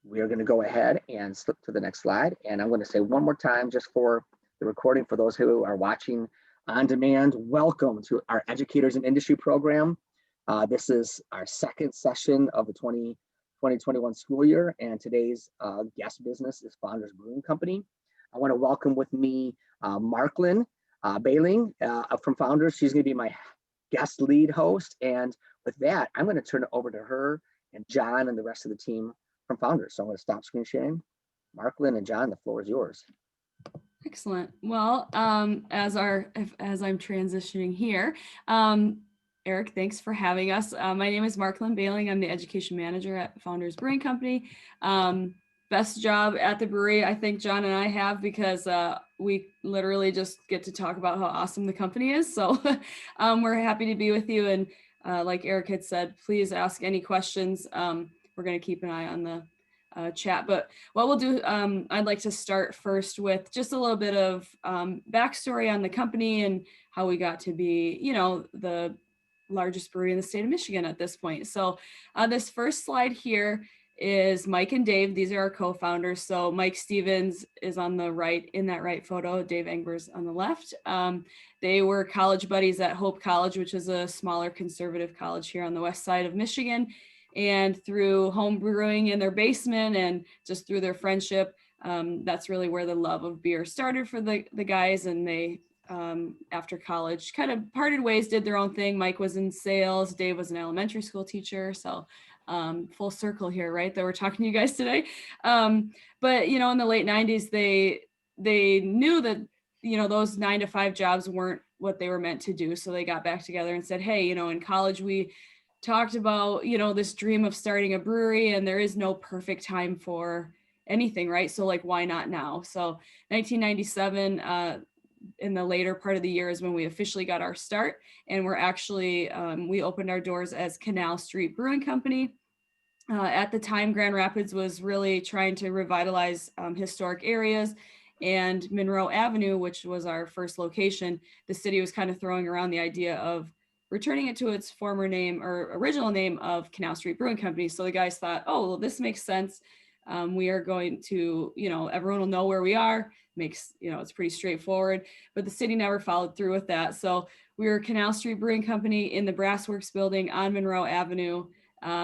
we are going to go ahead and slip to the next slide. And I'm going to say one more time, just for the recording, for those who are watching on demand, welcome to our Educators in Industry program. This is our second session of the 2021 school year, and today's guest business is Founders Brewing Company. I want to welcome with me Marklyn Bailing from Founders. She's going to be my guest lead host, and with that, I'm going to turn it over to her and John and the rest of the team from Founders. So I'm going to stop screen sharing. Marklyn and John, the floor is yours. Excellent. Well, as I'm transitioning here, Eric, thanks for having us. My name is Marklyn Bailing. I'm the education manager at Founders Brewing Company. Best job at the brewery, I think John and I have, because we literally just get to talk about how awesome the company is. So we're happy to be with you. And like Eric had said, please ask any questions. We're going to keep an eye on the chat. But what we'll do, I'd like to start first with just a little bit of backstory on the company and how we got to be, the largest brewery in the state of Michigan at this point. So this first slide here is Mike and Dave. These are our co-founders. So Mike Stevens is on the right, in that right photo, Dave Engber's on the left. They were college buddies at Hope College, which is a smaller conservative college here on the west side of Michigan. And through home brewing in their basement and just through their friendship, that's really where the love of beer started for the guys. And they, after college, kind of parted ways, did their own thing. Mike was in sales, Dave was an elementary school teacher. So full circle here, right? That we're talking to you guys today. But, in the late 90s, they knew that, those 9-to-5 jobs weren't what they were meant to do. So they got back together and said, hey, in college, we talked about, this dream of starting a brewery, and there is no perfect time for anything, right? So like, why not now? So 1997, in the later part of the year is when we officially got our start. And we're actually, we opened our doors as Canal Street Brewing Company. At the time, Grand Rapids was really trying to revitalize historic areas, and Monroe Avenue, which was our first location, the city was kind of throwing around the idea of returning it to its former name or original name of Canal Street Brewing Company. So the guys thought, oh, well, this makes sense. We are going to, everyone will know where we are. Makes, it's pretty straightforward, but the city never followed through with that. So we were Canal Street Brewing Company in the Brassworks building on Monroe Avenue,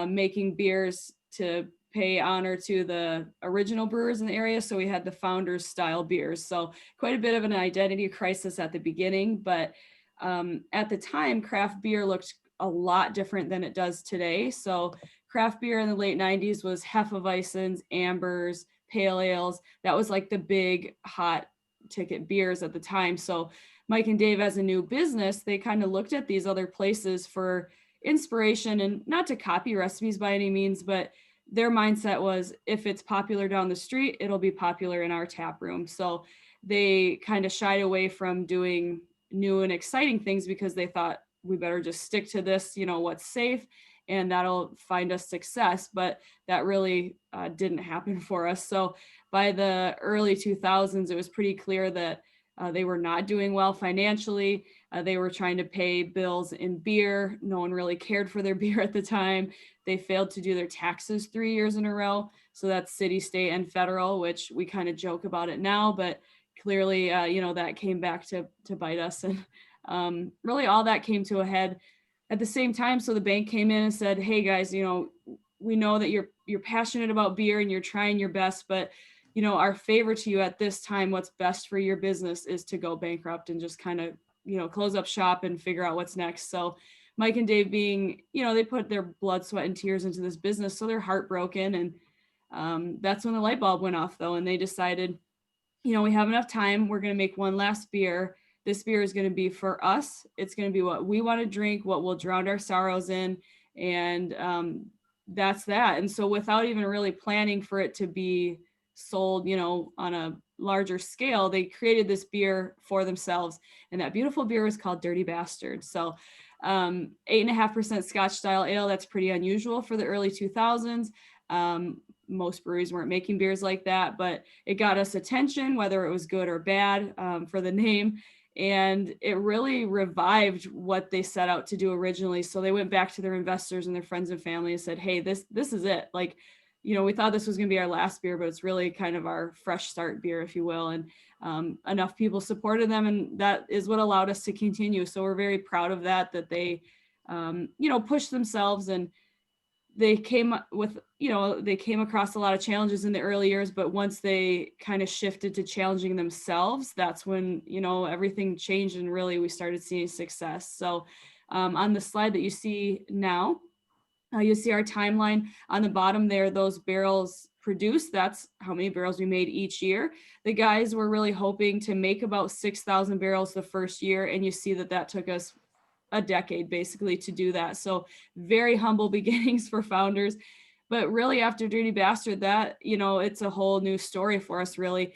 making beers to pay honor to the original brewers in the area. So we had the founders style beers. So quite a bit of an identity crisis at the beginning, but at the time, craft beer looked a lot different than it does today. So craft beer in the late 90s was Hefeweizens, Ambers, Pale Ales. That was like the big hot ticket beers at the time. So Mike and Dave, as a new business, they kind of looked at these other places for inspiration, and not to copy recipes by any means, but their mindset was, if it's popular down the street, it'll be popular in our tap room. So they kind of shied away from doing new and exciting things because they thought, we better just stick to this, what's safe, and that'll find us success. But that really didn't happen for us. So by the early 2000s, it was pretty clear that they were not doing well financially. They were trying to pay bills in beer. No one really cared for their beer at the time. They failed to do their taxes 3 years in a row. So that's city, state, and federal, which we kind of joke about it now, but clearly, that came back to bite us. And really all that came to a head at the same time. So the bank came in and said, hey guys, we know that you're passionate about beer and you're trying your best, but our favor to you at this time, what's best for your business is to go bankrupt and just kind of, close up shop and figure out what's next. So Mike and Dave being, they put their blood, sweat, and tears into this business. So they're heartbroken. And that's when the light bulb went off though. And they decided, we have enough time. We're going to make one last beer. This beer is going to be for us. It's going to be what we want to drink, what we'll drown our sorrows in. And that's that. And so without even really planning for it to be sold, on a larger scale, they created this beer for themselves. And that beautiful beer was called Dirty Bastard. So 8.5% Scotch style ale. That's pretty unusual for the early 2000s. Most breweries weren't making beers like that, but it got us attention, whether it was good or bad, for the name. And it really revived what they set out to do originally. So they went back to their investors and their friends and family and said, hey, this is it. Like, we thought this was going to be our last beer, but it's really kind of our fresh start beer, if you will. And enough people supported them, and that is what allowed us to continue. So we're very proud of that they, pushed themselves, and they came with, they came across a lot of challenges in the early years, but once they kind of shifted to challenging themselves, that's when, everything changed, and really we started seeing success. So on the slide that you see now, you'll see our timeline on the bottom there, those barrels produced, that's how many barrels we made each year. The guys were really hoping to make about 6,000 barrels the first year, and you see that took us a decade basically to do that. So very humble beginnings for founders, but really after Dirty Bastard, that, it's a whole new story for us, really.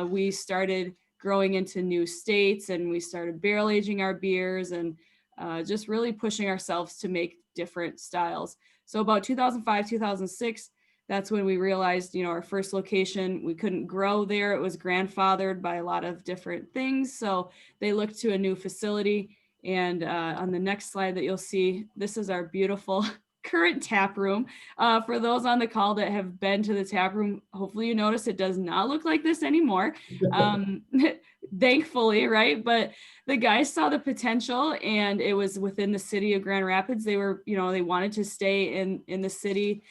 We started growing into new states, and we started barrel aging our beers, and just really pushing ourselves to make different styles. So about 2005, 2006, that's when we realized, our first location, we couldn't grow there. It was grandfathered by a lot of different things. So they looked to a new facility. And on the next slide that you'll see, this is our beautiful current tap room. For those on the call that have been to the tap room, hopefully you notice it does not look like this anymore. Thankfully, right? But the guys saw the potential, and it was within the city of Grand Rapids. They were, they wanted to stay in the city.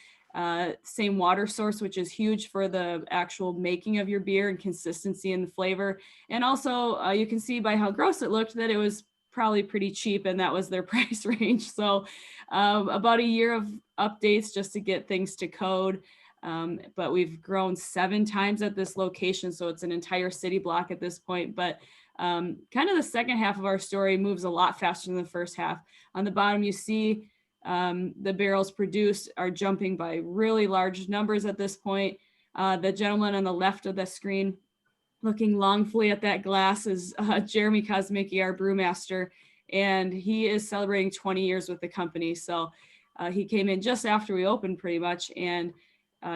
Same water source, which is huge for the actual making of your beer and consistency in the flavor. And also you can see by how gross it looked that it was probably pretty cheap, and that was their price range. So about a year of updates just to get things to code. But we've grown 7 times at this location. So it's an entire city block at this point. But kind of the second half of our story moves a lot faster than the first half. On the bottom, you see the barrels produced are jumping by really large numbers at this point. The gentleman on the left of the screen, looking longfully at that glass, is Jeremy Kosmicki, our brewmaster, and he is celebrating 20 years with the company. So he came in just after we opened pretty much, and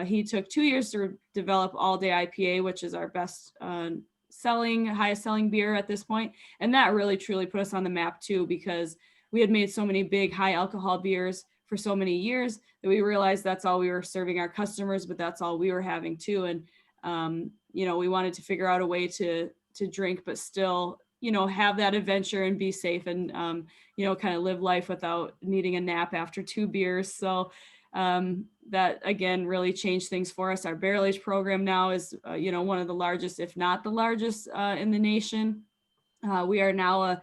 he took 2 years to develop All Day IPA, which is our best highest selling beer at this point. And that really truly put us on the map too, because we had made so many big high alcohol beers for so many years that we realized that's all we were serving our customers, but that's all we were having too. And we wanted to figure out a way to drink, but still, have that adventure and be safe, and, kind of live life without needing a nap after 2 beers. So that again really changed things for us. Our barrel age program now is, one of the largest, if not the largest in the nation. We are now a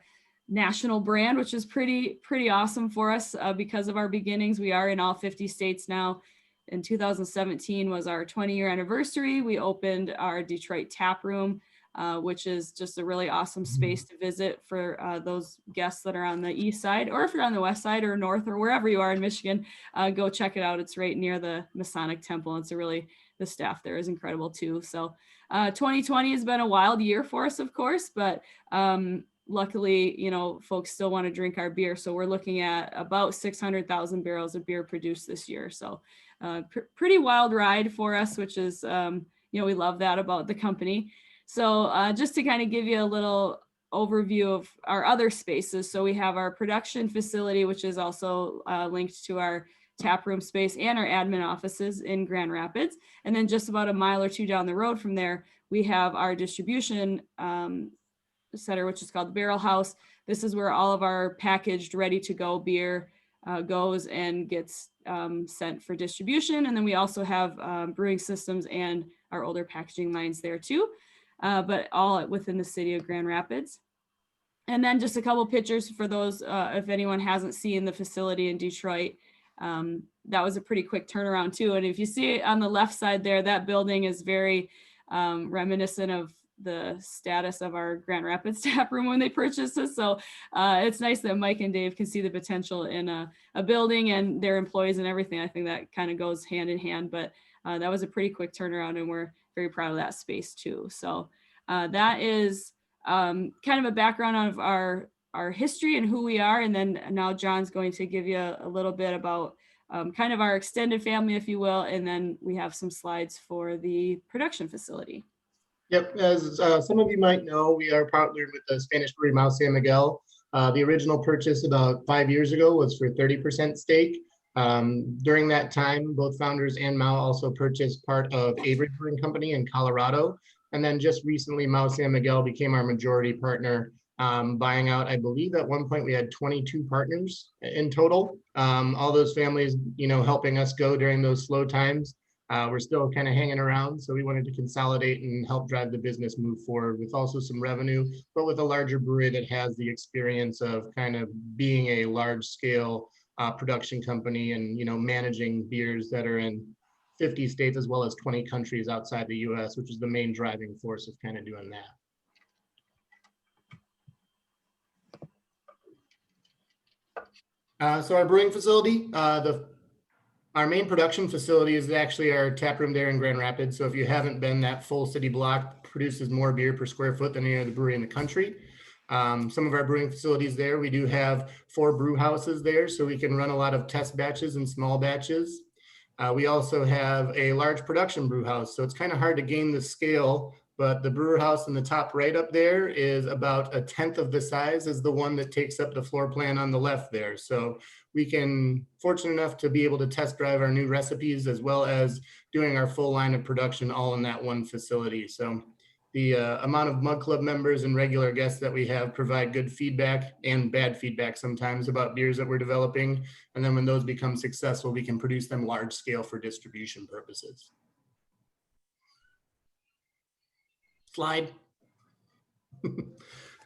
national brand, which is pretty awesome for us because of our beginnings. We are in all 50 states now. In 2017 was our 20-year anniversary. We opened our Detroit tap room, which is just a really awesome space to visit for those guests that are on the east side, or if you're on the west side or north or wherever you are in Michigan, go check it out. It's right near the Masonic Temple. The staff there is incredible too. So 2020 has been a wild year for us, of course, but luckily, folks still want to drink our beer. So we're looking at about 600,000 barrels of beer produced this year. So pretty wild ride for us, which is, we love that about the company. So just to kind of give you a little overview of our other spaces. So we have our production facility, which is also linked to our tap room space and our admin offices in Grand Rapids. And then just about a mile or 2 down the road from there, we have our distribution center, which is called the Barrel House. This is where all of our packaged, ready to go beer goes and gets sent for distribution. And then we also have brewing systems and our older packaging lines there too, but all within the city of Grand Rapids. And then just a couple pictures for those, if anyone hasn't seen the facility in Detroit. That was a pretty quick turnaround too. And if you see it on the left side there, that building is very reminiscent of the status of our Grand Rapids tap room when they purchased us. So it's nice that Mike and Dave can see the potential in a building and their employees and everything. I think that kind of goes hand in hand, but that was a pretty quick turnaround, and we're very proud of that space too. So that is kind of a background of our history and who we are. And then now John's going to give you a little bit about kind of our extended family, if you will. And then we have some slides for the production facility. Yep, as some of you might know, we are partnered with the Spanish brewery Mau San Miguel. The original purchase about 5 years ago was for 30% stake. During that time, both founders and Mao also purchased part of Avery Brewing Company in Colorado. And then just recently, Mao San Miguel became our majority partner, buying out, I believe at one point we had 22 partners in total. All those families, helping us go during those slow times. We're still kind of hanging around, so we wanted to consolidate and help drive the business move forward with also some revenue, but with a larger brewery that has the experience of kind of being a large scale production company and managing beers that are in 50 states as well as 20 countries outside the US, which is the main driving force of kind of doing that. So our brewing facility, our main production facility is actually our tap room there in Grand Rapids. So if you haven't been, that full city block produces more beer per square foot than any other brewery in the country. Some of our brewing facilities there, we do have 4 brew houses there, so we can run a lot of test batches and small batches. We also have a large production brew house, so it's kind of hard to gain the scale, but the brewer house in the top right up there is about 1/10 of the size as the one that takes up the floor plan on the left there. So we can, fortunate enough to be able to test drive our new recipes as well as doing our full line of production all in that one facility. So the amount of Mug Club members and regular guests that we have provide good feedback and bad feedback sometimes about beers that we're developing. And then when those become successful, we can produce them large scale for distribution purposes. Slide.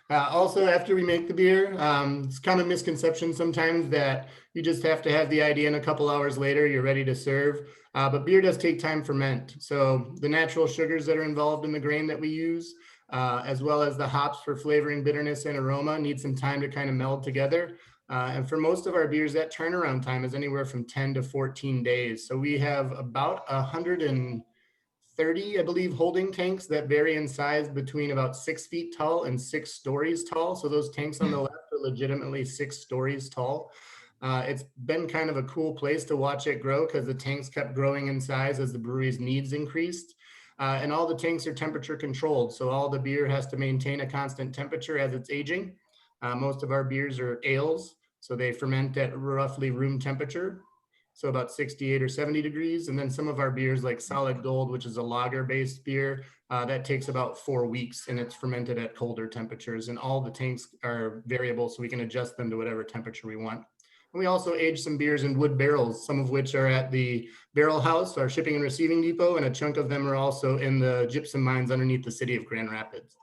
Also, after we make the beer, it's kind of misconception sometimes that you just have to have the idea and a couple hours later you're ready to serve. But beer does take time to ferment. So the natural sugars that are involved in the grain that we use, as well as the hops for flavoring, bitterness, and aroma, need some time to kind of meld together. And for most of our beers, that turnaround time is anywhere from 10 to 14 days. So we have about 130, I believe, holding tanks that vary in size between about 6 feet tall and 6 stories tall. So those tanks on the left are legitimately 6 stories tall. It's been kind of a cool place to watch it grow because the tanks kept growing in size as the brewery's needs increased. And all the tanks are temperature controlled. So all the beer has to maintain a constant temperature as it's aging. Most of our beers are ales, so they ferment at roughly room temperature. So about 68 or 70 degrees. And then some of our beers like Solid Gold, which is a lager-based beer, that takes about 4 weeks and it's fermented at colder temperatures. And all the tanks are variable, so we can adjust them to whatever temperature we want. And we also age some beers in wood barrels, some of which are at the Barrel House, our shipping and receiving depot, and a chunk of them are also in the gypsum mines underneath the city of Grand Rapids.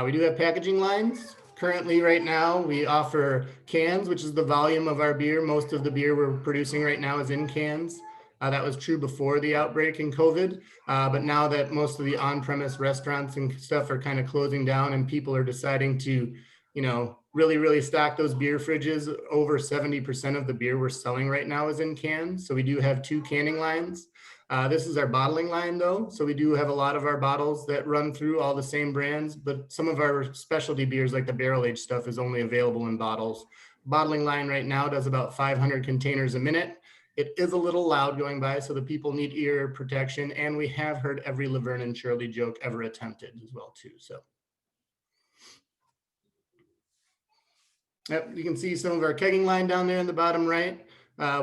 We do have packaging lines. Currently, right now, we offer cans, which is the volume of our beer. Most of the beer we're producing right now is in cans. That was true before the outbreak in COVID. But now that most of the on-premise restaurants and stuff are kind of closing down and people are deciding to, really stock those beer fridges, over 70% of the beer we're selling right now is in cans. So we do have 2 canning lines. This is our bottling line though. So we do have a lot of our bottles that run through all the same brands, but some of our specialty beers like the barrel aged stuff is only available in bottles. Bottling line right now does about 500 containers a minute. It is a little loud going by, so the people need ear protection. And we have heard every Laverne and Shirley joke ever attempted as well too. So. Yep, you can see some of our kegging line down there in the bottom right.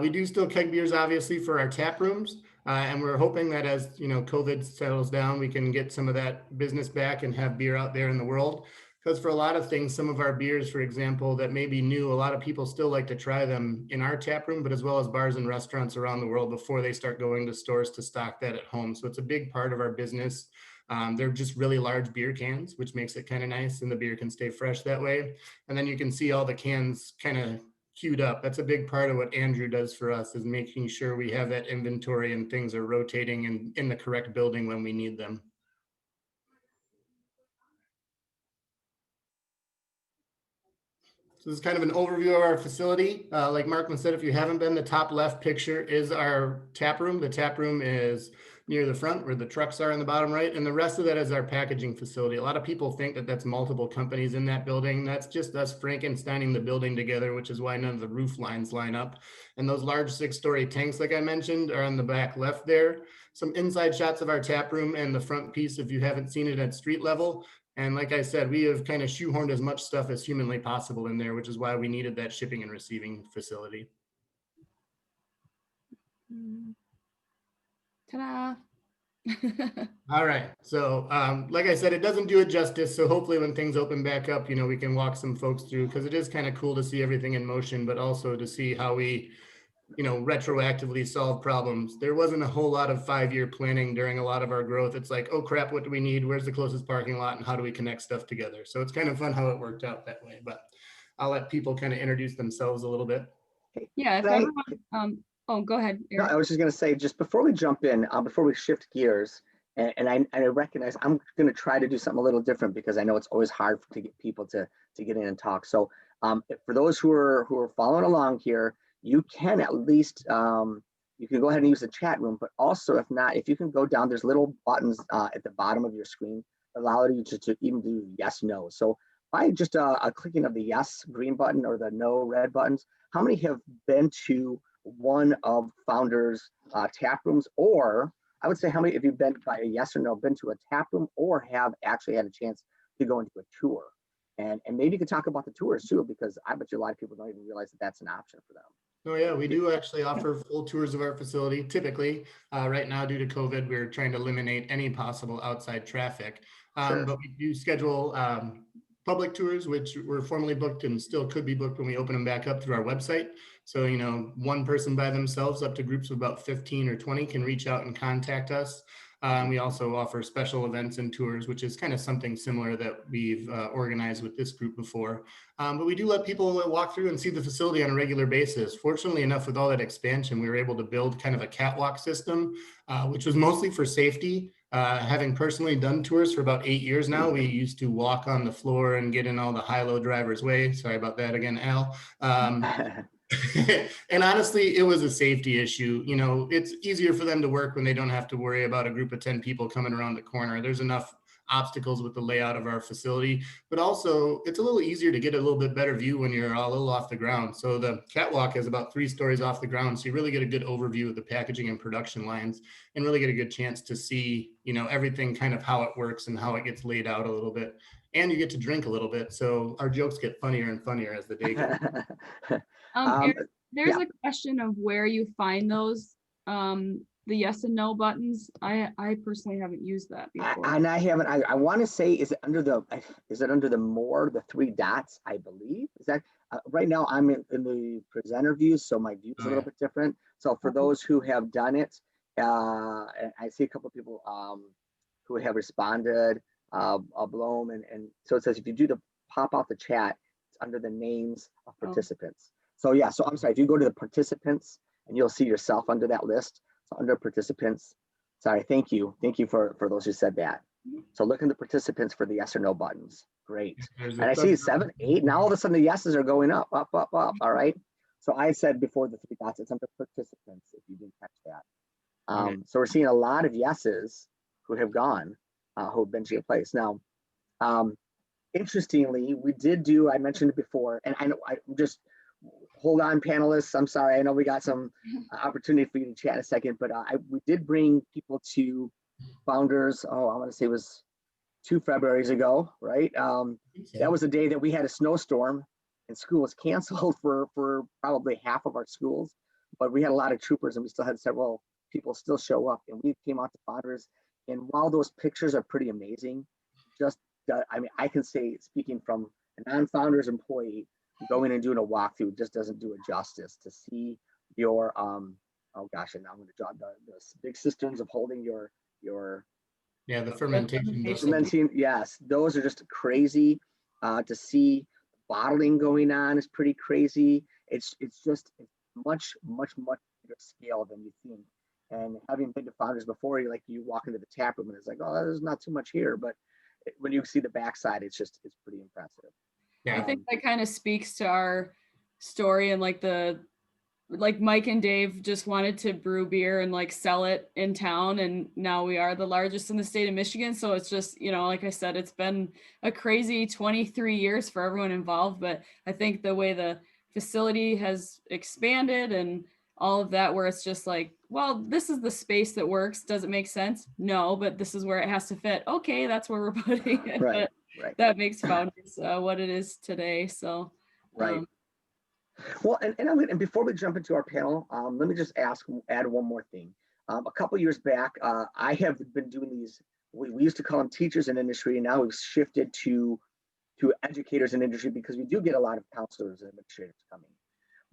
We do still keg beers, obviously, for our tap rooms. And we're hoping that as COVID settles down, we can get some of that business back and have beer out there in the world. Because for a lot of things, some of our beers, for example, that may be new, a lot of people still like to try them in our tap room, but as well as bars and restaurants around the world before they start going to stores to stock that at home. So it's a big part of our business. They're just really large beer cans, which makes it kind of nice, and the beer can stay fresh that way. And then you can see all the cans kind of queued up. That's a big part of what Andrew does for us, is making sure we have that inventory and things are rotating and in the correct building when we need them. So this is kind of an overview of our facility. Like Markman said, if you haven't been, the top left picture is our tap room. The tap room is near the front where the trucks are in the bottom right. And the rest of that is our packaging facility. A lot of people think that that's multiple companies in that building. That's just us Frankensteining the building together, which is why none of the roof lines line up. And those large 6-story tanks, like I mentioned, are on the back left there. Some inside shots of our tap room and the front piece, if you haven't seen it at street level. And like I said, we have kind of shoehorned as much stuff as humanly possible in there, which is why we needed that shipping and receiving facility. Ta-da. All right. So like I said, it doesn't do it justice. So hopefully when things open back up, we can walk some folks through, because it is kind of cool to see everything in motion, but also to see how we retroactively solve problems. There wasn't a whole lot of 5-year planning during a lot of our growth. It's like, oh crap, what do we need? Where's the closest parking lot? And how do we connect stuff together? So it's kind of fun how it worked out that way, but I'll let people kind of introduce themselves a little bit. Yeah, if Can I- everyone, oh, go ahead, No, Eric. I was just going to say, just before we jump in, before we shift gears, and I recognize I'm going to try to do something a little different, because I know it's always hard to get people to get in and talk. So for those who are following along here, you can at least, you can go ahead and use the chat room, but also if not, if you can go down, there's little buttons at the bottom of your screen that allow you to even do yes, no. So by just a clicking of the yes green button or the no red buttons, how many have been to one of Founders tap rooms? Or I would say, how many, if you've been by a yes or no, been to a tap room or have actually had a chance to go into a tour? And maybe you could talk about the tours too, because I bet you a lot of people don't even realize that that's an option for them. Oh yeah, we do actually offer full tours of our facility. Typically, right now due to COVID, we're trying to eliminate any possible outside traffic. Sure. But we do schedule public tours, which were formerly booked and still could be booked when we open them back up through our website. So, one person by themselves up to groups of about 15 or 20 can reach out and contact us. We also offer special events and tours, which is kind of something similar that we've organized with this group before. But we do let people walk through and see the facility on a regular basis. Fortunately enough, with all that expansion, we were able to build kind of a catwalk system, which was mostly for safety. Having personally done tours for about 8 years now, we used to walk on the floor and get in all the high-low drivers' way. Sorry about that again, Al. And honestly, it was a safety issue. It's easier for them to work when they don't have to worry about a group of 10 people coming around the corner. There's enough obstacles with the layout of our facility, but also it's a little easier to get a little bit better view when you're a little off the ground. So the catwalk is about 3 stories off the ground. So you really get a good overview of the packaging and production lines and really get a good chance to see, everything kind of how it works and how it gets laid out a little bit. And you get to drink a little bit. So our jokes get funnier and funnier as the day goes on. Eric, there's yeah. a question of where you find those, the yes and no buttons. I personally haven't used that before. And I haven't. I want to say, is it under the more, the 3 dots? I believe is that right now I'm in the presenter view, so my view is a little bit different. So for those who have done it, and I see a couple of people who have responded. Bloom and so it says if you do the pop out the chat, it's under the names of participants. So yeah, so I'm sorry, if you go to the participants and you'll see yourself under that list. So under participants, sorry, thank you for those who said that. So look in the participants for the yes or no buttons. Great. And I see 7, 8. Now all of a sudden the yeses are going up. All right. So I said before the 3 dots, it's under participants if you didn't catch that. So we're seeing a lot of yeses who have gone, who have been to your place. Now, interestingly, we did do, I mentioned it before, and I know I just hold on, panelists. I'm sorry, I know we got some opportunity for you to chat in a second, but we did bring people to Founders. Oh, I want to say it was 2 Februarys ago, right? That was the day that we had a snowstorm and school was canceled for probably half of our schools, but we had a lot of troopers and we still had several people still show up, and we came out to Founders. And while those pictures are pretty amazing, I can say, speaking from a non-Founders employee, going and doing a walkthrough just doesn't do it justice to see your oh gosh, and now I'm going to draw the big cisterns of holding your the fermentation. Fermenting, yes, those are just crazy. To see bottling going on is pretty crazy. It's much bigger scale than you think. And having been to Founders before, you walk into the tap room and it's like, oh, there's not too much here. But when you see the backside, it's pretty impressive. I think that kind of speaks to our story and like Mike and Dave just wanted to brew beer and sell it in town. And now we are the largest in the state of Michigan. So it's just, like I said, it's been a crazy 23 years for everyone involved. But I think the way the facility has expanded and all of that, where it's just like, well, this is the space that works. Does it make sense? No, but this is where it has to fit. Okay, that's where we're putting it. Right. Right. that makes Founders what it is today. So, Right. Well, and before we jump into our panel, let me just add one more thing. A couple years back, I have been doing these. We used to call them teachers in industry, and now we've shifted to educators in industry because we do get a lot of counselors and administrators coming.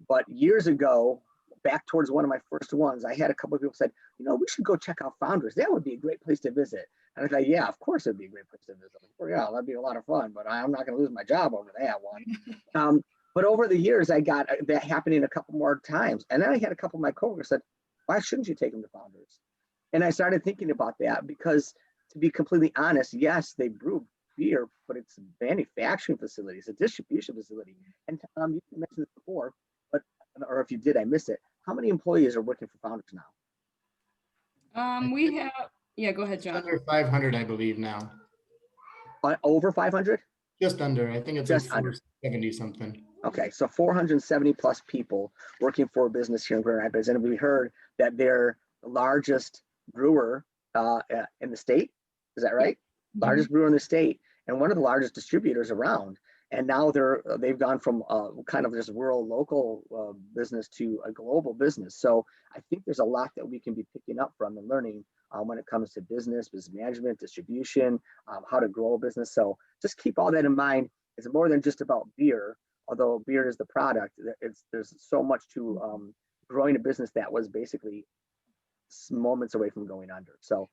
But years ago, back towards one of my first ones, I had a couple of people said, we should go check out Founders. That would be a great place to visit. And I thought, yeah, of course it'd be a great place to visit. Yeah, that'd be a lot of fun, but I'm not going to lose my job over that one. But over the years, I got that happening a couple more times. And then I had a couple of my coworkers said, why shouldn't you take them to Founders? And I started thinking about that because, to be completely honest, yes, they brew beer, but it's a manufacturing facility, it's a distribution facility. And you mentioned this before, or if you did, I missed it. How many employees are working for Founders now? We have, yeah, go ahead, John. Under 500, I believe now. Over 500? Just under. I think it's Just like 470 something. Okay, so 470 plus people working for a business here in Grand Rapids. And we heard that they're the largest brewer in the state. Is that right? Mm-hmm. Largest brewer in the state and one of the largest distributors around. And now they've gone from kind of just rural local business to a global business. So I think there's a lot that we can be picking up from and learning when it comes to business management, distribution, how to grow a business. So just keep all that in mind. It's more than just about beer, although beer is the product. There's so much to growing a business that was basically moments away from going under. So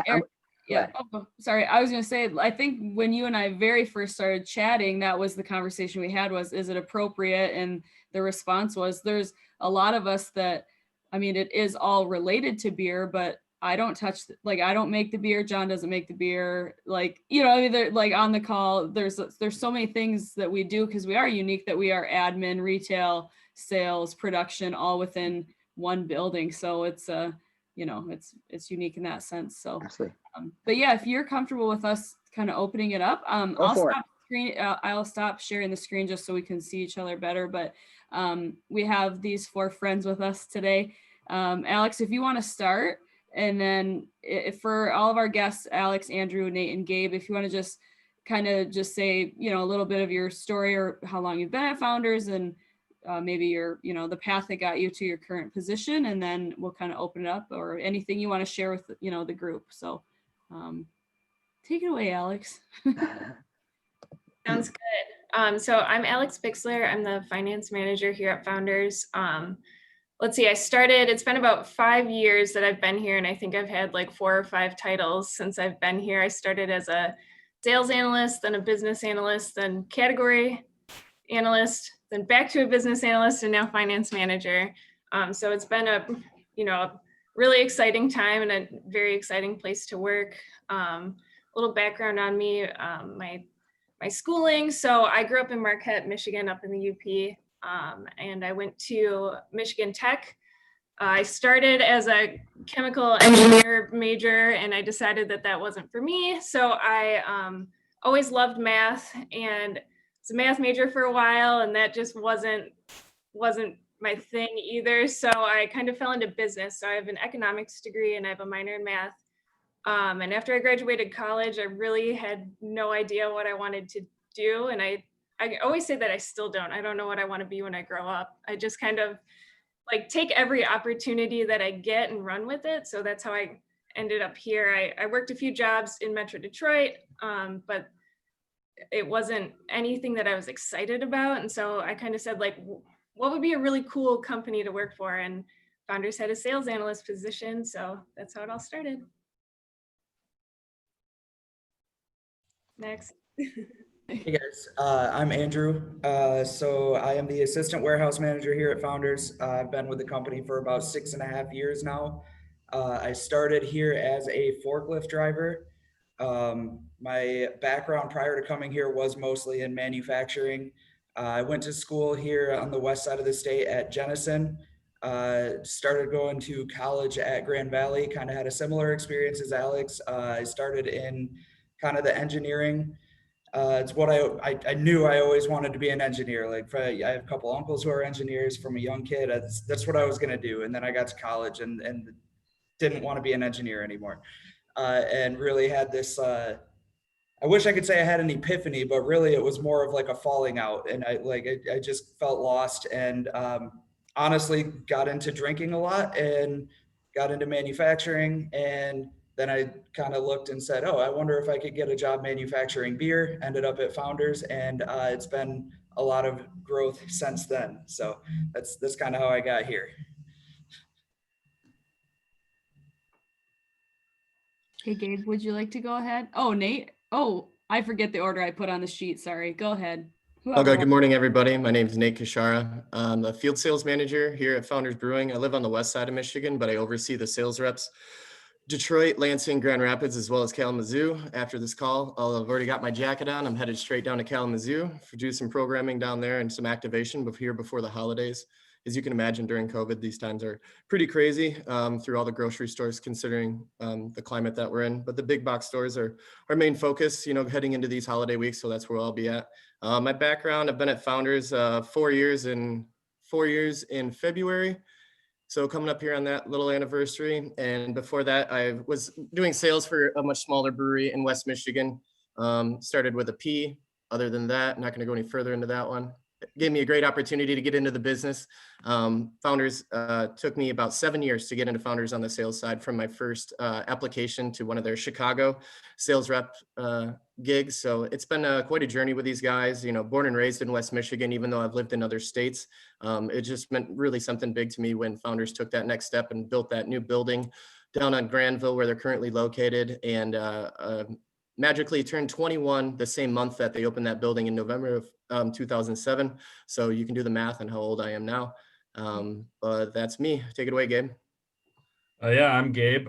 Eric, yeah. Oh, sorry. I was going to say, I think when you and I very first started chatting, that was the conversation we had was, is it appropriate? And the response was, there's a lot of us that, I mean, it is all related to beer, but I don't touch, I don't make the beer. John doesn't make the beer. I mean, like on the call, there's so many things that we do because we are unique, that we are admin, retail, sales, production, all within one building. So it's it's unique in that sense. So, but yeah, if you're comfortable with us kind of opening it up, I'll stop sharing the screen just so we can see each other better. But we have these 4 friends with us today. Alex, if you want to start, and then for all of our guests, Alex, Andrew, Nate, and Gabe, if you want to just kind of just say, a little bit of your story or how long you've been at Founders and maybe your, the path that got you to your current position, and then we'll kind of open it up, or anything you want to share with, the group. So take it away, Alex. Sounds good. So I'm Alex Bixler. I'm the finance manager here at Founders. Let's see, it's been about 5 years that I've been here, and I think I've had like 4 or 5 titles since I've been here. I started as a sales analyst, then a business analyst, then category analyst, then back to a business analyst, and now finance manager. So it's been a really exciting time and a very exciting place to work. A little background on me, my schooling. So I grew up in Marquette, Michigan, up in the UP. And I went to Michigan Tech. I started as a chemical engineer major, and I decided that wasn't for me. So I always loved math, and was a math major for a while, and that just wasn't my thing either. So I kind of fell into business. So I have an economics degree and I have a minor in math. And after I graduated college, I really had no idea what I wanted to do, and I always say that I still don't. I don't know what I want to be when I grow up. I just kind of take every opportunity that I get and run with it. So that's how I ended up here. I worked a few jobs in Metro Detroit, but it wasn't anything that I was excited about. And so I kind of said, what would be a really cool company to work for? And Founders had a sales analyst position. So that's how it all started. Next. Hey guys, I'm Andrew. So I am the assistant warehouse manager here at Founders. I've been with the company for about 6.5 years now. I started here as a forklift driver. My background prior to coming here was mostly in manufacturing. I went to school here on the west side of the state at Jenison. Started going to college at Grand Valley, kind of had a similar experience as Alex. I started in kind of the engineering. It's what I knew I always wanted to be an engineer. I have a couple uncles who are engineers from a young kid. That's what I was going to do. And then I got to college and didn't want to be an engineer anymore. And really had this I wish I could say I had an epiphany, but really it was more of like a falling out. And I just felt lost and honestly got into drinking a lot and got into manufacturing. And then I kind of looked and said, oh, I wonder if I could get a job manufacturing beer. Ended up at Founders, and it's been a lot of growth since then. So that's kind of how I got here. Okay, Gabe, would you like to go ahead? Oh, Nate. Oh, I forget the order I put on the sheet. Sorry. Go ahead. Okay, good morning, everybody. My name is Nate Kashara. I'm the field sales manager here at Founders Brewing. I live on the west side of Michigan, but I oversee the sales reps, Detroit, Lansing, Grand Rapids, as well as Kalamazoo. After this call, I've already got my jacket on. I'm headed straight down to Kalamazoo to do some programming down there and some activation before the holidays. As you can imagine, during COVID, these times are pretty crazy through all the grocery stores, considering the climate that we're in. But the big box stores are our main focus, heading into these holiday weeks. So that's where I'll be at. My background, I've been at Founders 4 years in February. So coming up here on that little anniversary. And before that, I was doing sales for a much smaller brewery in West Michigan. Started with a P. Other than that, I'm not going to go any further into that one. It gave me a great opportunity to get into the business. Founders took me about 7 years to get into Founders on the sales side, from my first application to one of their Chicago sales rep gigs. So it's been quite a journey with these guys, born and raised in West Michigan, even though I've lived in other states. It just meant really something big to me when Founders took that next step and built that new building down on Granville, where they're currently located, and magically turned 21 the same month that they opened that building in November of 2007. So you can do the math on how old I am now. But that's me. Take it away, Gabe. Yeah, I'm Gabe.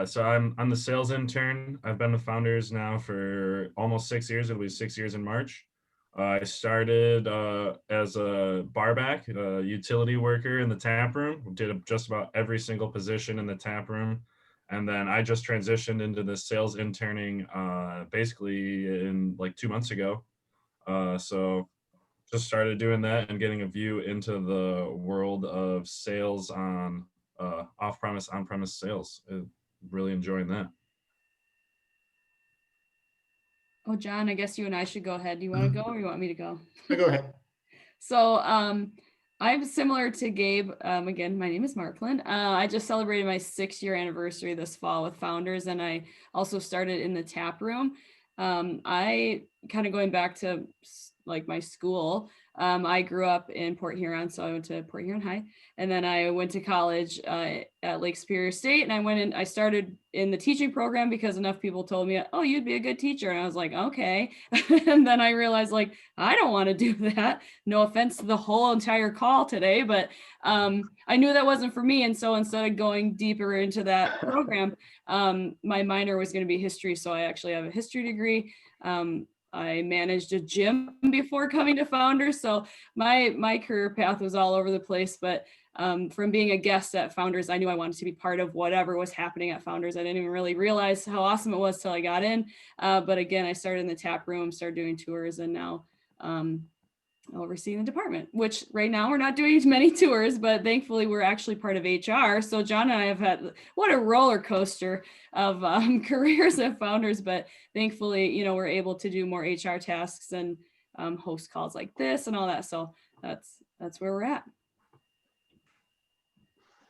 So I'm the sales intern. I've been with Founders now for almost 6 years. It'll be 6 years in March. I started as a barback, a utility worker in the tap room. Did just about every single position in the tap room. And then I just transitioned into the sales interning basically in like 2 months ago. So just started doing that and getting a view into the world of sales on off-premise, on-premise sales. Really enjoying that. Oh, John, I guess you and I should go ahead. Do you want to go or you want me to go? Go ahead. So I'm similar to Gabe. Again, my name is Marklin. I just celebrated my 6-year anniversary this fall with Founders, and I also started in the tap room. I kind of going back to like my school. I grew up in Port Huron, so I went to Port Huron High, and then I went to college at Lake Superior State, and I started in the teaching program because enough people told me, oh, you'd be a good teacher. And I was like, okay. And then I realized, like, I don't want to do that. No offense to the whole entire call today, but I knew that wasn't for me. And so instead of going deeper into that program, my minor was going to be history. So I actually have a history degree. I managed a gym before coming to Founders. So my career path was all over the place, but from being a guest at Founders, I knew I wanted to be part of whatever was happening at Founders. I didn't even really realize how awesome it was till I got in. But again, I started in the tap room, started doing tours, and now overseeing the department, which right now we're not doing as many tours, but thankfully we're actually part of HR. So John and I have had what a roller coaster of careers at Founders, but thankfully, we're able to do more HR tasks and host calls like this and all that. So that's where we're at.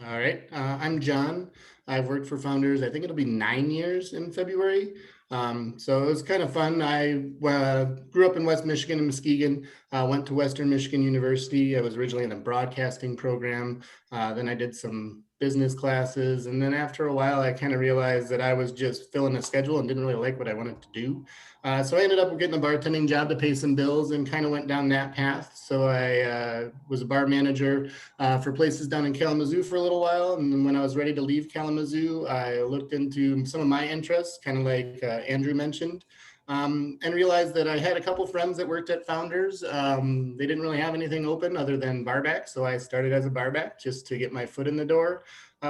All right. I'm John. I've worked for Founders. I think it'll be 9 years in February. So it was kind of fun. I grew up in West Michigan in Muskegon, went to Western Michigan University. I was originally in the broadcasting program. Then I did some business classes. And then after a while, I kind of realized that I was just filling a schedule and didn't really like what I wanted to do. So I ended up getting a bartending job to pay some bills and kind of went down that path. So I was a bar manager for places down in Kalamazoo for a little while. And then when I was ready to leave Kalamazoo, I looked into some of my interests, kind of like Andrew mentioned, and realized that I had a couple friends that worked at Founders. They didn't really have anything open other than barback. So I started as a barback just to get my foot in the door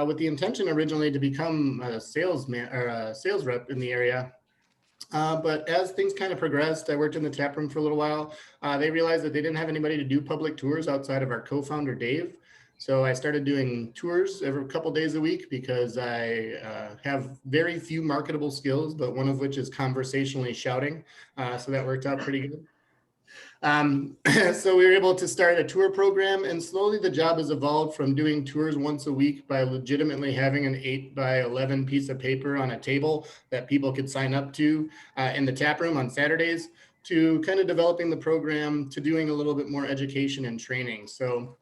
with the intention originally to become a salesman or a sales rep in the area. But as things kind of progressed, I worked in the tap room for a little while. They realized that they didn't have anybody to do public tours outside of our co-founder, Dave. So I started doing tours every couple days a week because I have very few marketable skills, but one of which is conversationally shouting. So that worked out pretty good. So we were able to start a tour program, and slowly the job has evolved from doing tours once a week by legitimately having an 8x11 piece of paper on a table that people could sign up to in the tap room on Saturdays, to kind of developing the program to doing a little bit more education and training. So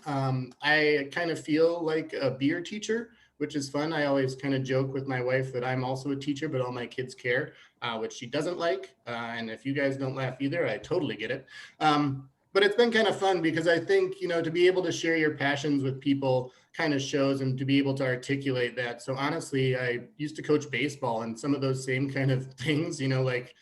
I kind of feel like a beer teacher, which is fun. I always kind of joke with my wife that I'm also a teacher, but all my kids care, which she doesn't like. And if you guys don't laugh either, I totally get it. But it's been kind of fun because I think, you know, to be able to share your passions with people kind of shows, and to be able to articulate that. So honestly, I used to coach baseball, and some of those same kind of things, you know, like,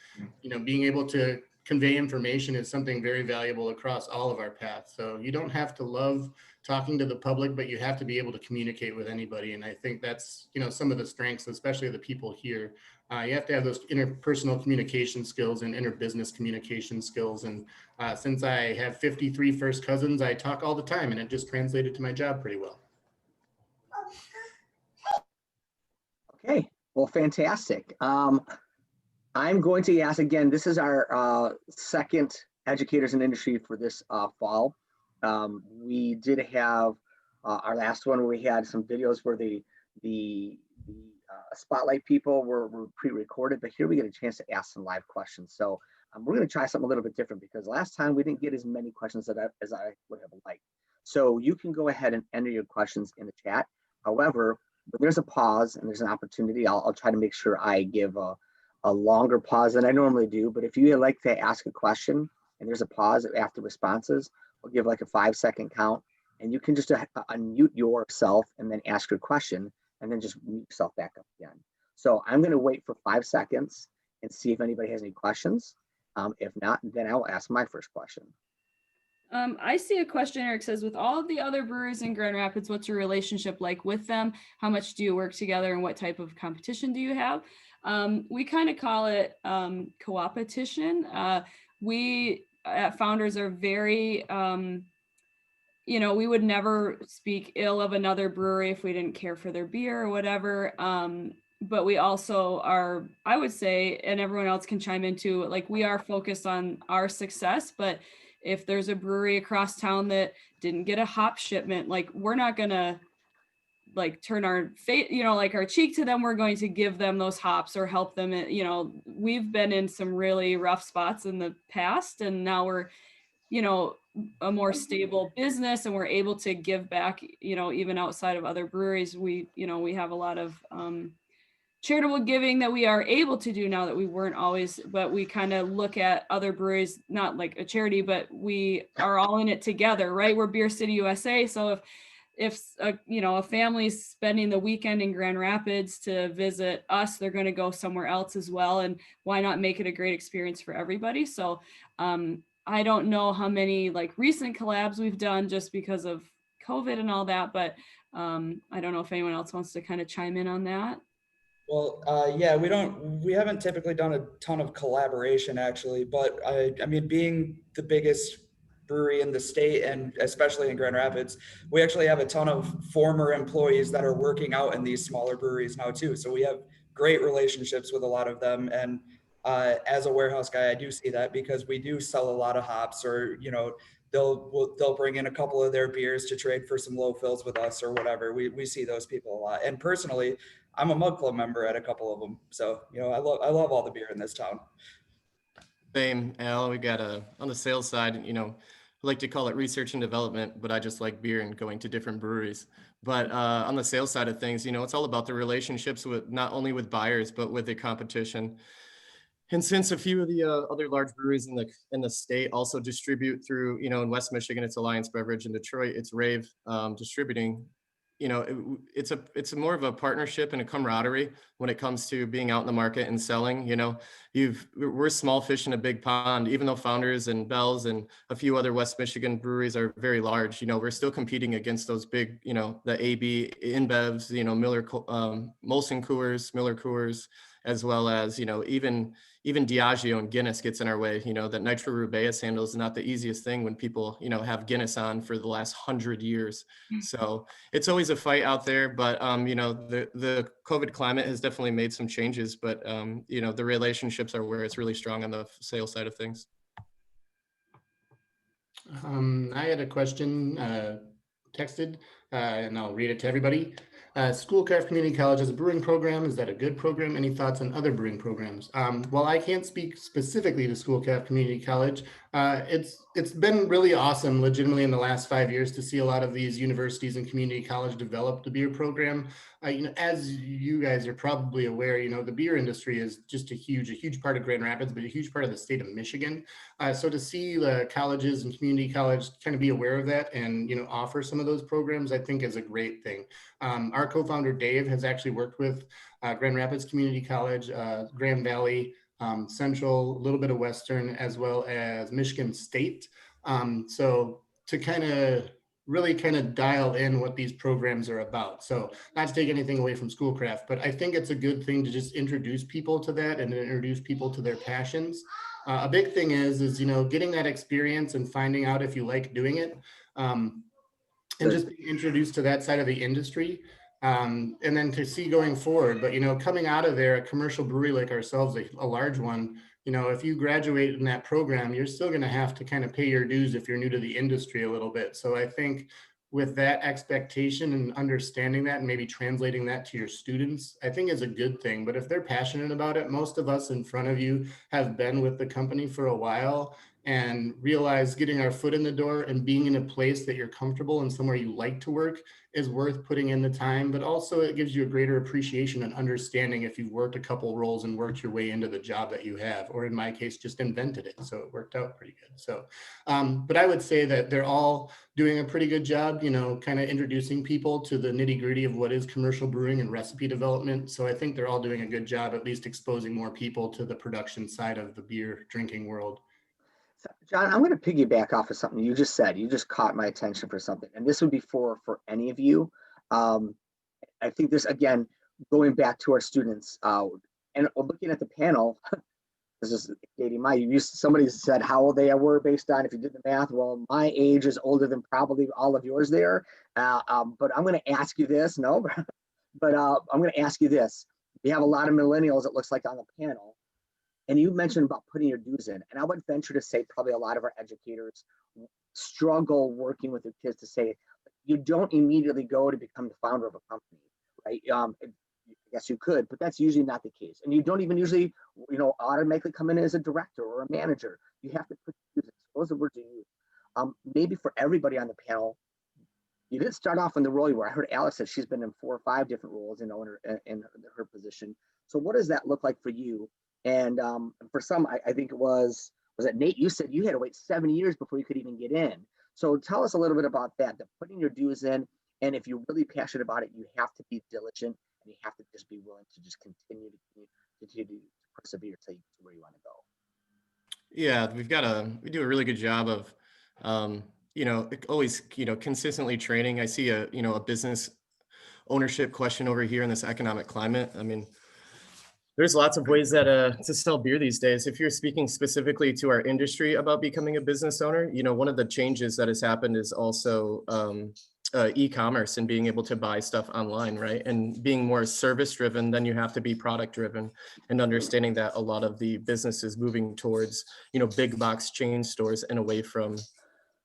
you know, being able to convey information is something very valuable across all of our paths. So you don't have to love talking to the public, but you have to be able to communicate with anybody. And I think that's, you know, some of the strengths, especially the people here. You have to have those interpersonal communication skills and interbusiness communication skills. And since I have 53 first cousins, I talk all the time, and it just translated to my job pretty well. Okay, well, fantastic. I'm going to ask again, this is our second educators in industry for this fall. We did have our last one where we had some videos where the spotlight people were pre-recorded, but here we get a chance to ask some live questions. So we're going to try something a little bit different, because last time we didn't get as many questions as I would have liked. So you can go ahead and enter your questions in the chat. However, when there's a pause and there's an opportunity, I'll try to make sure I give a longer pause than I normally do. But if you like to ask a question and there's a pause after responses, we'll give like a 5-second count, and you can just unmute yourself and then ask your question, and then just mute yourself back up again. So I'm going to wait for 5 seconds and see if anybody has any questions. If not, then I'll ask my first question. I see a question. Eric says, with all of the other breweries in Grand Rapids, what's your relationship like with them? How much do you work together, and what type of competition do you have? We kind of call it co-opetition. We at Founders are very, you know, we would never speak ill of another brewery if we didn't care for their beer or whatever. But we also are, I would say, and everyone else can chime in too, like, we are focused on our success. But if there's a brewery across town that didn't get a hop shipment, like, we're not gonna like turn our face, you know, like our cheek to them. We're going to give them those hops or help them. You know, we've been in some really rough spots in the past, and now we're, you know, a more stable business, and we're able to give back, you know, even outside of other breweries. We, you know, we have a lot of charitable giving that we are able to do now that we weren't always, but we kind of look at other breweries, not like a charity, but we are all in it together, right? We're Beer City USA. So if you know, a family's spending the weekend in Grand Rapids to visit us, they're going to go somewhere else as well. And why not make it a great experience for everybody? So I don't know how many like recent collabs we've done just because of COVID and all that, but I don't know if anyone else wants to kind of chime in on that. Well, yeah, we haven't typically done a ton of collaboration actually, but I mean, being the biggest brewery in the state, and especially in Grand Rapids, we actually have a ton of former employees that are working out in these smaller breweries now too. So we have great relationships with a lot of them. And as a warehouse guy, I do see that because we do sell a lot of hops, or, you know, they'll bring in a couple of their beers to trade for some low fills with us or whatever. We see those people a lot. And personally, I'm a Mug Club member at a couple of them. So, you know, I love all the beer in this town. Same, Al. We got on the sales side, you know, I like to call it research and development, but I just like beer and going to different breweries. But on the sales side of things, you know, it's all about the relationships with not only with buyers, but with the competition. And since a few of the other large breweries in the state also distribute through, you know, in West Michigan, it's Alliance Beverage. In Detroit, it's Rave distributing. You know, it's more of a partnership and a camaraderie when it comes to being out in the market and selling. You know, we're small fish in a big pond. Even though Founders and Bell's and a few other West Michigan breweries are very large, we're still competing against those big, the AB InBevs, Miller, Molson Coors, Miller Coors, as well as, even Diageo and Guinness gets in our way. That Nitro Rubeus handle is not the easiest thing when people, have Guinness on for the last 100 years. So it's always a fight out there, but, the COVID climate has definitely made some changes, but, the relationships are where it's really strong on the sales side of things. I had a question texted, and I'll read it to everybody. Schoolcraft Community College has a brewing program. Is that a good program? Any thoughts on other brewing programs? While I can't speak specifically to Schoolcraft Community College, it's been really awesome, legitimately, in the last 5 years to see a lot of these universities and community college develop the beer program. As you guys are probably aware, the beer industry is just a huge part of Grand Rapids, but a huge part of the state of Michigan. So to see the colleges and community college kind of be aware of that and offer some of those programs, I think is a great thing. Our co-founder Dave has actually worked with Grand Rapids Community College, Grand Valley, Central, a little bit of Western, as well as Michigan State. So to really dial in what these programs are about. So not to take anything away from Schoolcraft, but I think it's a good thing to just introduce people to that and introduce people to their passions. A big thing is getting that experience and finding out if you like doing it, and just being introduced to that side of the industry. And then to see going forward, but coming out of there, a commercial brewery like ourselves, a large one, if you graduate in that program, you're still going to have to kind of pay your dues if you're new to the industry a little bit. So I think with that expectation and understanding that and maybe translating that to your students, I think is a good thing. But if they're passionate about it, most of us in front of you have been with the company for a while and realize getting our foot in the door and being in a place that you're comfortable and somewhere you like to work is worth putting in the time, but also it gives you a greater appreciation and understanding if you've worked a couple roles and worked your way into the job that you have, or in my case, just invented it. So it worked out pretty good. So, but I would say that they're all doing a pretty good job, kind of introducing people to the nitty gritty of what is commercial brewing and recipe development. So I think they're all doing a good job, at least exposing more people to the production side of the beer drinking world. So, John, I'm going to piggyback off of something you just said. You just caught my attention for something, and this would be for any of you. I think this, again, going back to our students and looking at the panel, this is dating somebody said how old they were based on if you did the math. Well, my age is older than probably all of yours there. But I'm going to ask you this, I'm going to ask you this. We have a lot of millennials, it looks like, on the panel. And you mentioned about putting your dues in. And I would venture to say probably a lot of our educators struggle working with their kids to say, you don't immediately go to become the founder of a company, right? I guess you could, but that's usually not the case. And you don't even usually, automatically come in as a director or a manager. You have to put your dues in. So those are the words you use. Maybe for everybody on the panel, you didn't start off in the role you were. I heard Alex said she's been in 4 or 5 different roles, in her position. So what does that look like for you? And for some, I think it was it Nate? You said you had to wait 7 years before you could even get in. So tell us a little bit about that, the putting your dues in. And if you're really passionate about it, you have to be diligent and you have to just be willing to just continue to persevere till you get to where you want to go. Yeah, we do a really good job of, always, consistently training. I see a business ownership question over here in this economic climate. I mean, there's lots of ways that to sell beer these days. If you're speaking specifically to our industry about becoming a business owner, one of the changes that has happened is also e-commerce and being able to buy stuff online, right? And being more service driven, then you have to be product driven, and understanding that a lot of the business is moving towards, big box chain stores and away from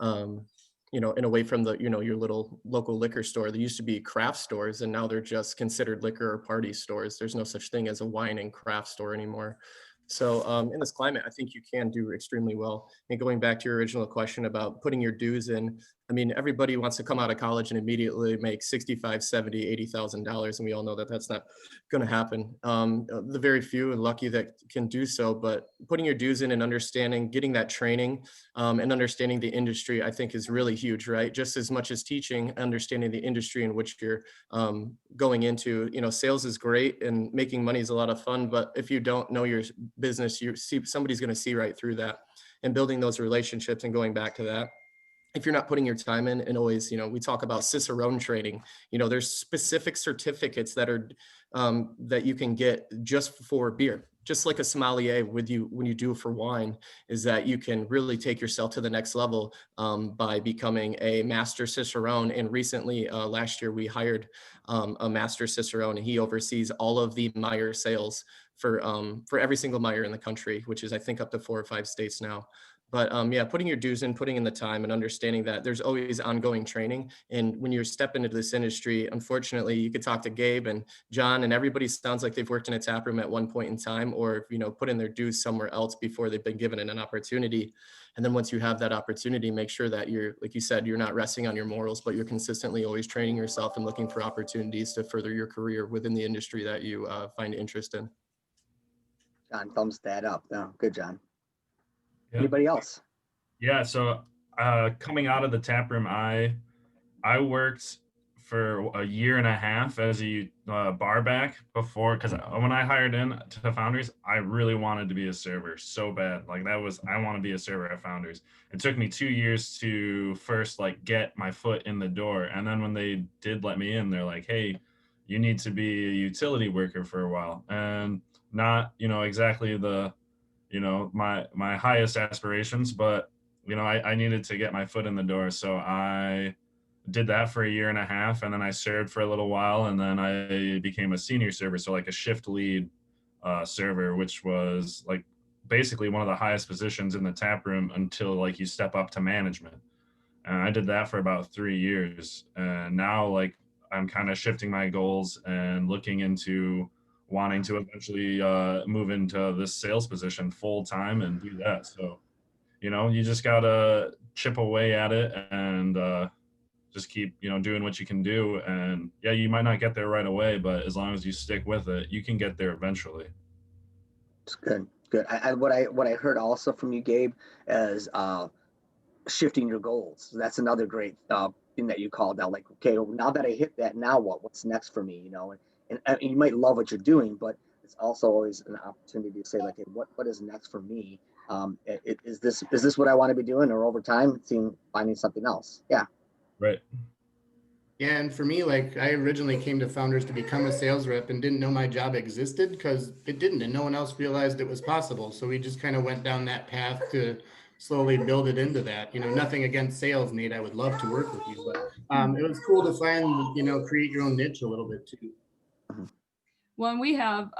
the, your little local liquor store. There used to be craft stores, and now they're just considered liquor or party stores. There's no such thing as a wine and craft store anymore. So in this climate, I think you can do extremely well. And going back to your original question about putting your dues in, I mean, everybody wants to come out of college and immediately make 65, 70, $80,000. And we all know that that's not going to happen. The very few and lucky that can do so, but putting your dues in and understanding, getting that training and understanding the industry, I think is really huge, right? Just as much as teaching, understanding the industry in which you're going into. Sales is great and making money is a lot of fun, but if you don't know your business, somebody's going to see right through that. And building those relationships and going back to that, if you're not putting your time in, and always, we talk about Cicerone training, there's specific certificates that are that you can get just for beer, just like a sommelier when you do for wine, is that you can really take yourself to the next level by becoming a master Cicerone. And recently, last year, we hired a master Cicerone, and he oversees all of the Meyer sales for every single Meyer in the country, which is, I think, up to 4 or 5 states now. But yeah, putting your dues in, putting in the time, and understanding that there's always ongoing training. And when you step into this industry, unfortunately, you could talk to Gabe and John, and everybody sounds like they've worked in a tap room at one point in time, or put in their dues somewhere else before they've been given an opportunity. And then once you have that opportunity, make sure that you're, like you said, you're not resting on your morals, but you're consistently always training yourself and looking for opportunities to further your career within the industry that you find interest in. John, thumbs that up. No, good, John. Yeah. Anybody else? Yeah. So coming out of the tap room, I worked for a year and a half as a bar back before, because when I hired in to Founders, I really wanted to be a server so bad. Like I want to be a server at Founders. It took me 2 years to first get my foot in the door. And then when they did let me in, they're like, hey, you need to be a utility worker for a while. And not, exactly the, my highest aspirations, but, I needed to get my foot in the door. So I did that for a year and a half, and then I served for a little while, and then I became a senior server, so like a shift lead server, which was basically one of the highest positions in the tap room until you step up to management. And I did that for about 3 years, and now I'm kind of shifting my goals and looking into wanting to eventually move into this sales position full time and do that. So you just gotta chip away at it and just keep doing what you can do. And yeah, you might not get there right away, but as long as you stick with it, you can get there eventually. It's good. What I heard also from you, Gabe, is shifting your goals. So that's another great thing that you called out. Okay, now that I hit that, now what's next for me? And you might love what you're doing, but it's also always an opportunity to say hey, what is next for me? Is this what I want to be doing, or over time finding something else? Yeah. Right. Yeah, and for me, I originally came to Founders to become a sales rep and didn't know my job existed because it didn't, and no one else realized it was possible. So we just kind of went down that path to slowly build it into that. Nothing against sales, Nate. I would love to work with you, but it was cool to find, create your own niche a little bit too. When we have,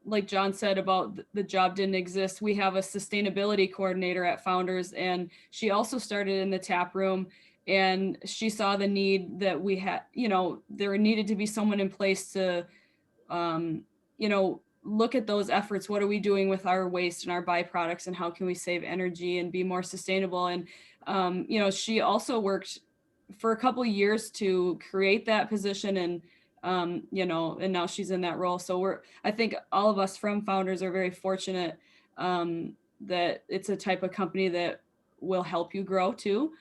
like John said about the job didn't exist, we have a sustainability coordinator at Founders, and she also started in the tap room. And she saw the need that we had, there needed to be someone in place to, look at those efforts. What are we doing with our waste and our byproducts, and how can we save energy and be more sustainable? And, she also worked for a couple of years to create that position, and, and now she's in that role. So I think all of us from Founders are very fortunate that it's a type of company that will help you grow too.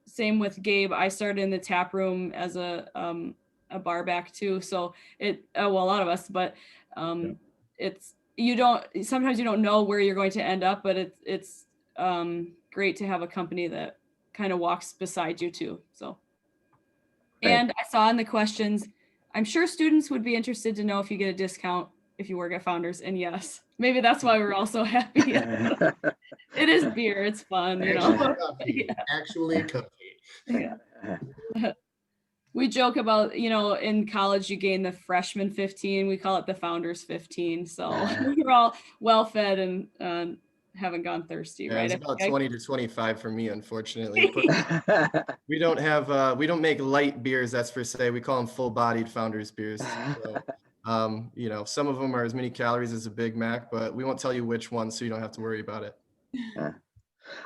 Same with Gabe. I started in the tap room as a bar back too. So a lot of us, but it's, sometimes you don't know where you're going to end up, but it's great to have a company that kind of walks beside you too. So, and I saw in the questions, I'm sure students would be interested to know if you get a discount if you work at Founders. And yes, maybe that's why we're all so happy. It is beer. It's fun, Actually coffee. Yeah. We joke about, in college you gain the freshman 15. We call it the Founders 15. So we're all well fed and haven't gone thirsty, right? It's about 20 to 25 for me, unfortunately. we don't make light beers, that's for say. We call them full-bodied Founders beers. So, some of them are as many calories as a Big Mac, but we won't tell you which one, so you don't have to worry about it.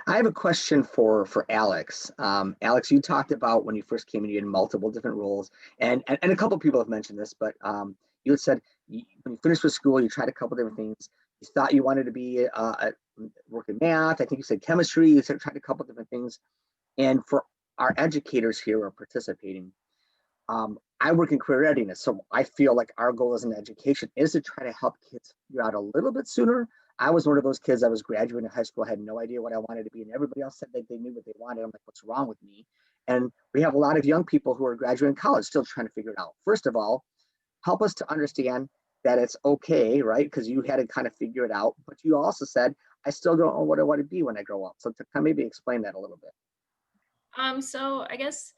I have a question for Alex. Alex, you talked about when you first came in, you had multiple different roles, and a couple of people have mentioned this, but you had said when you finished with school, you tried a couple different things. You thought you wanted to be work in math. I think you said chemistry. You said tried a couple different things. And for our educators here who are participating, I work in career readiness, so I feel like our goal as an education is to try to help kids figure out a little bit sooner. I was one of those kids. I was graduating high school, had no idea what I wanted to be, and everybody else said that they knew what they wanted. I'm like, what's wrong with me? And we have a lot of young people who are graduating college still trying to figure it out. First of all, help us to understand that it's okay, right? Because you had to kind of figure it out, but you also said, I still don't know what I want to be when I grow up. So to kind of maybe explain that a little bit. So I guess,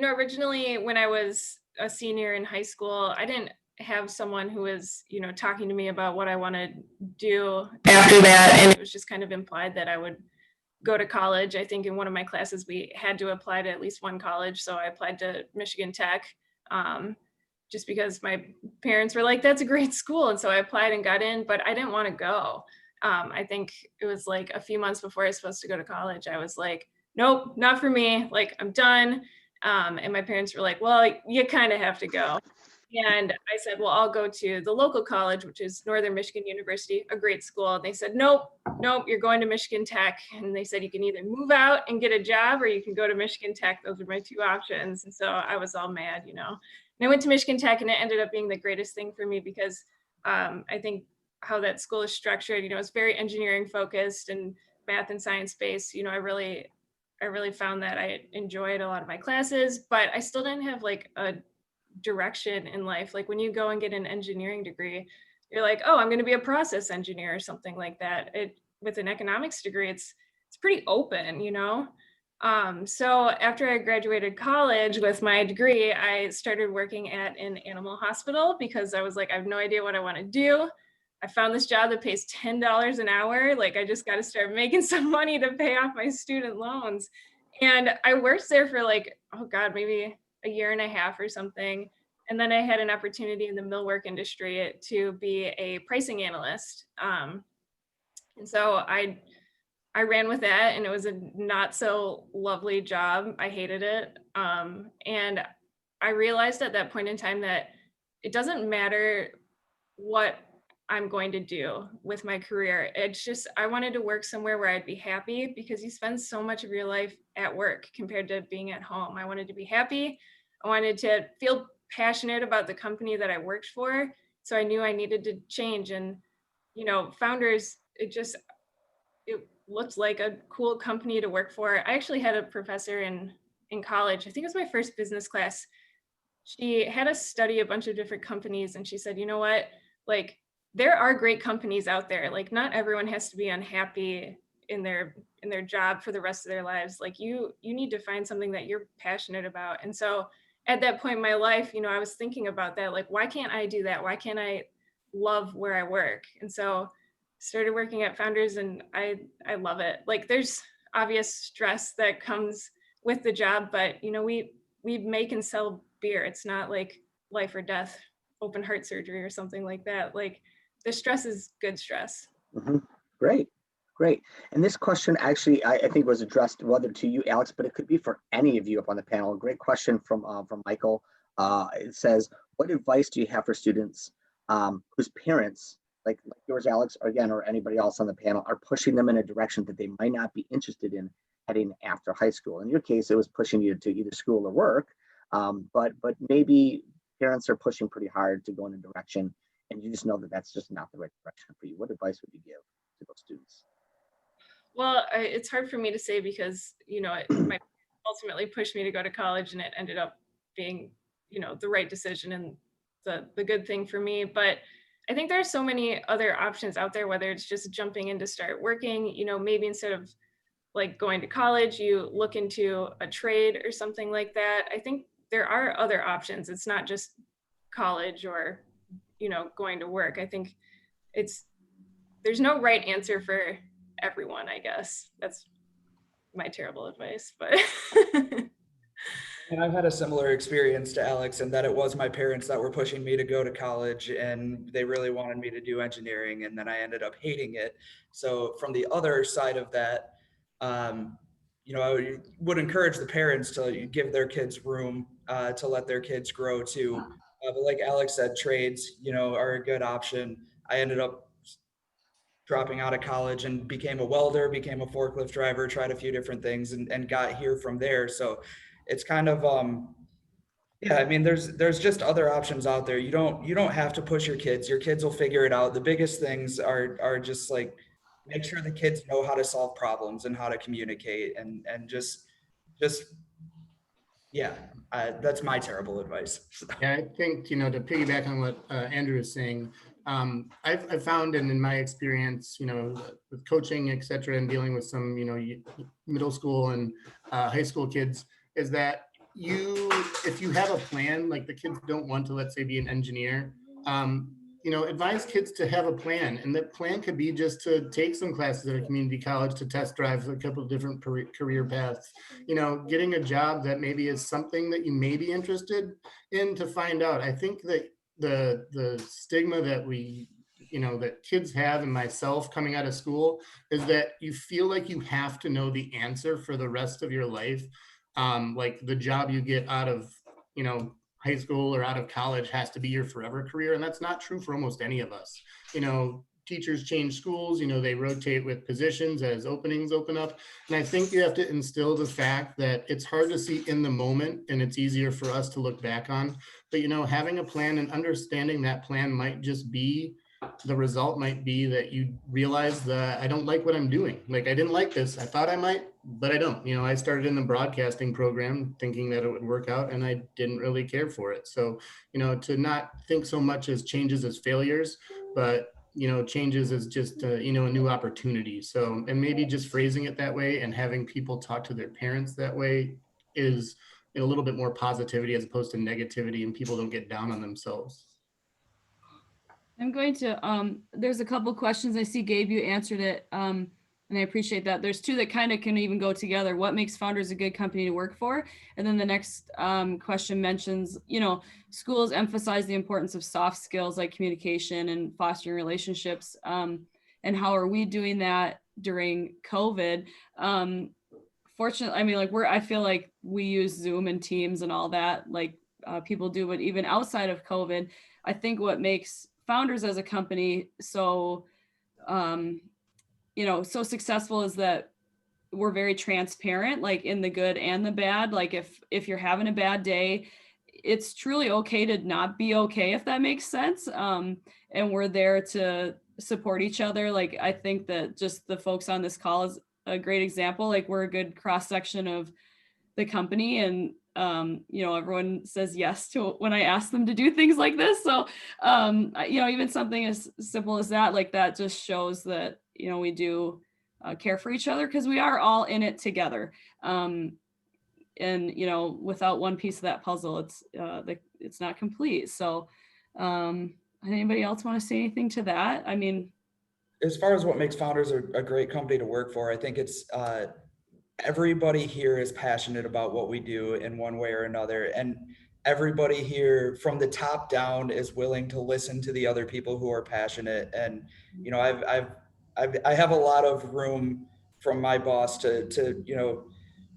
originally when I was a senior in high school, I didn't have someone who was, talking to me about what I want to do after that. And it was just kind of implied that I would go to college. I think in one of my classes, we had to apply to at least one college. So I applied to Michigan Tech, just because my parents were like, that's a great school. And so I applied and got in, but I didn't want to go. I think it was like a few months before I was supposed to go to college. I was like, nope, not for me. Like, I'm done. And my parents were like, well, you kind of have to go. And I said, well, I'll go to the local college, which is Northern Michigan University, a great school. And they said, nope, you're going to Michigan Tech. And they said, you can either move out and get a job or you can go to Michigan Tech. Those are my two options. And so I was all mad, And I went to Michigan Tech, and it ended up being the greatest thing for me because I think how that school is structured, it's very engineering focused and math and science based. I really found that I enjoyed a lot of my classes, but I still didn't have like a direction in life. Like when you go and get an engineering degree, you're like, oh, I'm going to be a process engineer or something like that. With an economics degree, it's pretty open, So after I graduated college with my degree, I started working at an animal hospital because I was like, I have no idea what I want to do. I found this job that pays $10 an hour. Like I just got to start making some money to pay off my student loans. And I worked there for like, oh God, maybe a year and a half or something. And then I had an opportunity in the millwork industry to be a pricing analyst. And so I ran with that, and it was a not so lovely job. I hated it. And I realized at that point in time that it doesn't matter what I'm going to do with my career. It's just, I wanted to work somewhere where I'd be happy because you spend so much of your life at work compared to being at home. I wanted to be happy. I wanted to feel passionate about the company that I worked for. So I knew I needed to change. And, Founders, it looked like a cool company to work for. I actually had a professor in college. I think it was my first business class. She had us study a bunch of different companies, and she said, you know what, like, there are great companies out there. Like, not everyone has to be unhappy in their job for the rest of their lives. Like, you need to find something that you're passionate about. And so at that point in my life, I was thinking about that. Like, why can't I do that? Why can't I love where I work? And so started working at Founders, and I love it. Like, there's obvious stress that comes with the job, but we make and sell beer. It's not like life or death, open heart surgery or something like that. Like, the stress is good stress. Mm-hmm. Great. And this question actually, I think was addressed whether to you, Alex, but it could be for any of you up on the panel. A great question from Michael. It says, what advice do you have for students whose parents, like yours, Alex, or again, or anybody else on the panel, are pushing them in a direction that they might not be interested in heading after high school? In your case, it was pushing you to either school or work, but maybe parents are pushing pretty hard to go in a direction, and you just know that that's just not the right direction for you. What advice would you give to those students? Well, it's hard for me to say because, my ultimately pushed me to go to college, and it ended up being, the right decision and the good thing for me. But I think there are so many other options out there, whether it's just jumping in to start working, maybe instead of like going to college, you look into a trade or something like that. I think there are other options. It's not just college or, going to work. I think there's no right answer for everyone, I guess. That's my terrible advice, but. And I've had a similar experience to Alex in that it was my parents that were pushing me to go to college, and they really wanted me to do engineering, and then I ended up hating it. So from the other side of that, You know, I would encourage the parents to give their kids room to let their kids grow too. But like Alex said, trades, you know, are a good option. I ended up dropping out of college and became a welder, became a forklift driver, tried a few different things and got here from there. So it's kind of, yeah, I mean, there's just other options out there. You don't have to push your kids. Your kids will figure it out. The biggest things are just like, make sure the kids know how to solve problems and how to communicate and just yeah, that's my terrible advice. Yeah, I think, you know, to piggyback on what Andrew is saying, I've found, and in my experience, you know, with coaching, et cetera, and dealing with some, you know, middle school and high school kids, is that if you have a plan, like the kids don't want to, let's say, be an engineer, you know, advise kids to have a plan. And that plan could be just to take some classes at a community college to test drive a couple of different career paths, you know, getting a job that maybe is something that you may be interested in to find out. I think that the stigma that that kids have, and myself coming out of school, is that you feel like you have to know the answer for the rest of your life. Like the job you get out of, you know, high school or out of college has to be your forever career. And that's not true for almost any of us. You know, teachers change schools, you know, they rotate with positions as openings open up. And I think you have to instill the fact that it's hard to see in the moment and it's easier for us to look back on. But, you know, having a plan and understanding that plan might just be, the result might be that you realize that I don't like what I'm doing. Like, I didn't like this. I thought I might, but I don't. You know, I started in the broadcasting program thinking that it would work out, and I didn't really care for it. So, you know, to not think so much as changes as failures, but, you know, changes as just, you know, a new opportunity. So, and maybe just phrasing it that way and having people talk to their parents that way is a little bit more positivity as opposed to negativity, and people don't get down on themselves. I'm going to, there's a couple questions. I see, Gabe, you answered it, and I appreciate that. There's two that kind of can even go together. What makes Founders a good company to work for? And then the next question mentions, you know, schools emphasize the importance of soft skills like communication and fostering relationships. And how are we doing that during COVID? Fortunately, I mean, like I feel like we use Zoom and Teams and all that, like people do, but even outside of COVID, I think what makes Founders as a company so you know, so successful is that we're very transparent, like in the good and the bad. Like if you're having a bad day, it's truly okay to not be okay, if that makes sense. And we're there to support each other. Like, I think that just the folks on this call is a great example. Like, we're a good cross section of the company, and you know, everyone says yes to when I ask them to do things like this. So you know, even something as simple as that, like that just shows that, you know, we do care for each other, because we are all in it together. And, you know, without one piece of that puzzle, it's not complete. So anybody else want to say anything to that? I mean, As far as what makes Founders a great company to work for, I think it's everybody here is passionate about what we do in one way or another. And everybody here from the top down is willing to listen to the other people who are passionate. And, you know, I have a lot of room from my boss to, you know,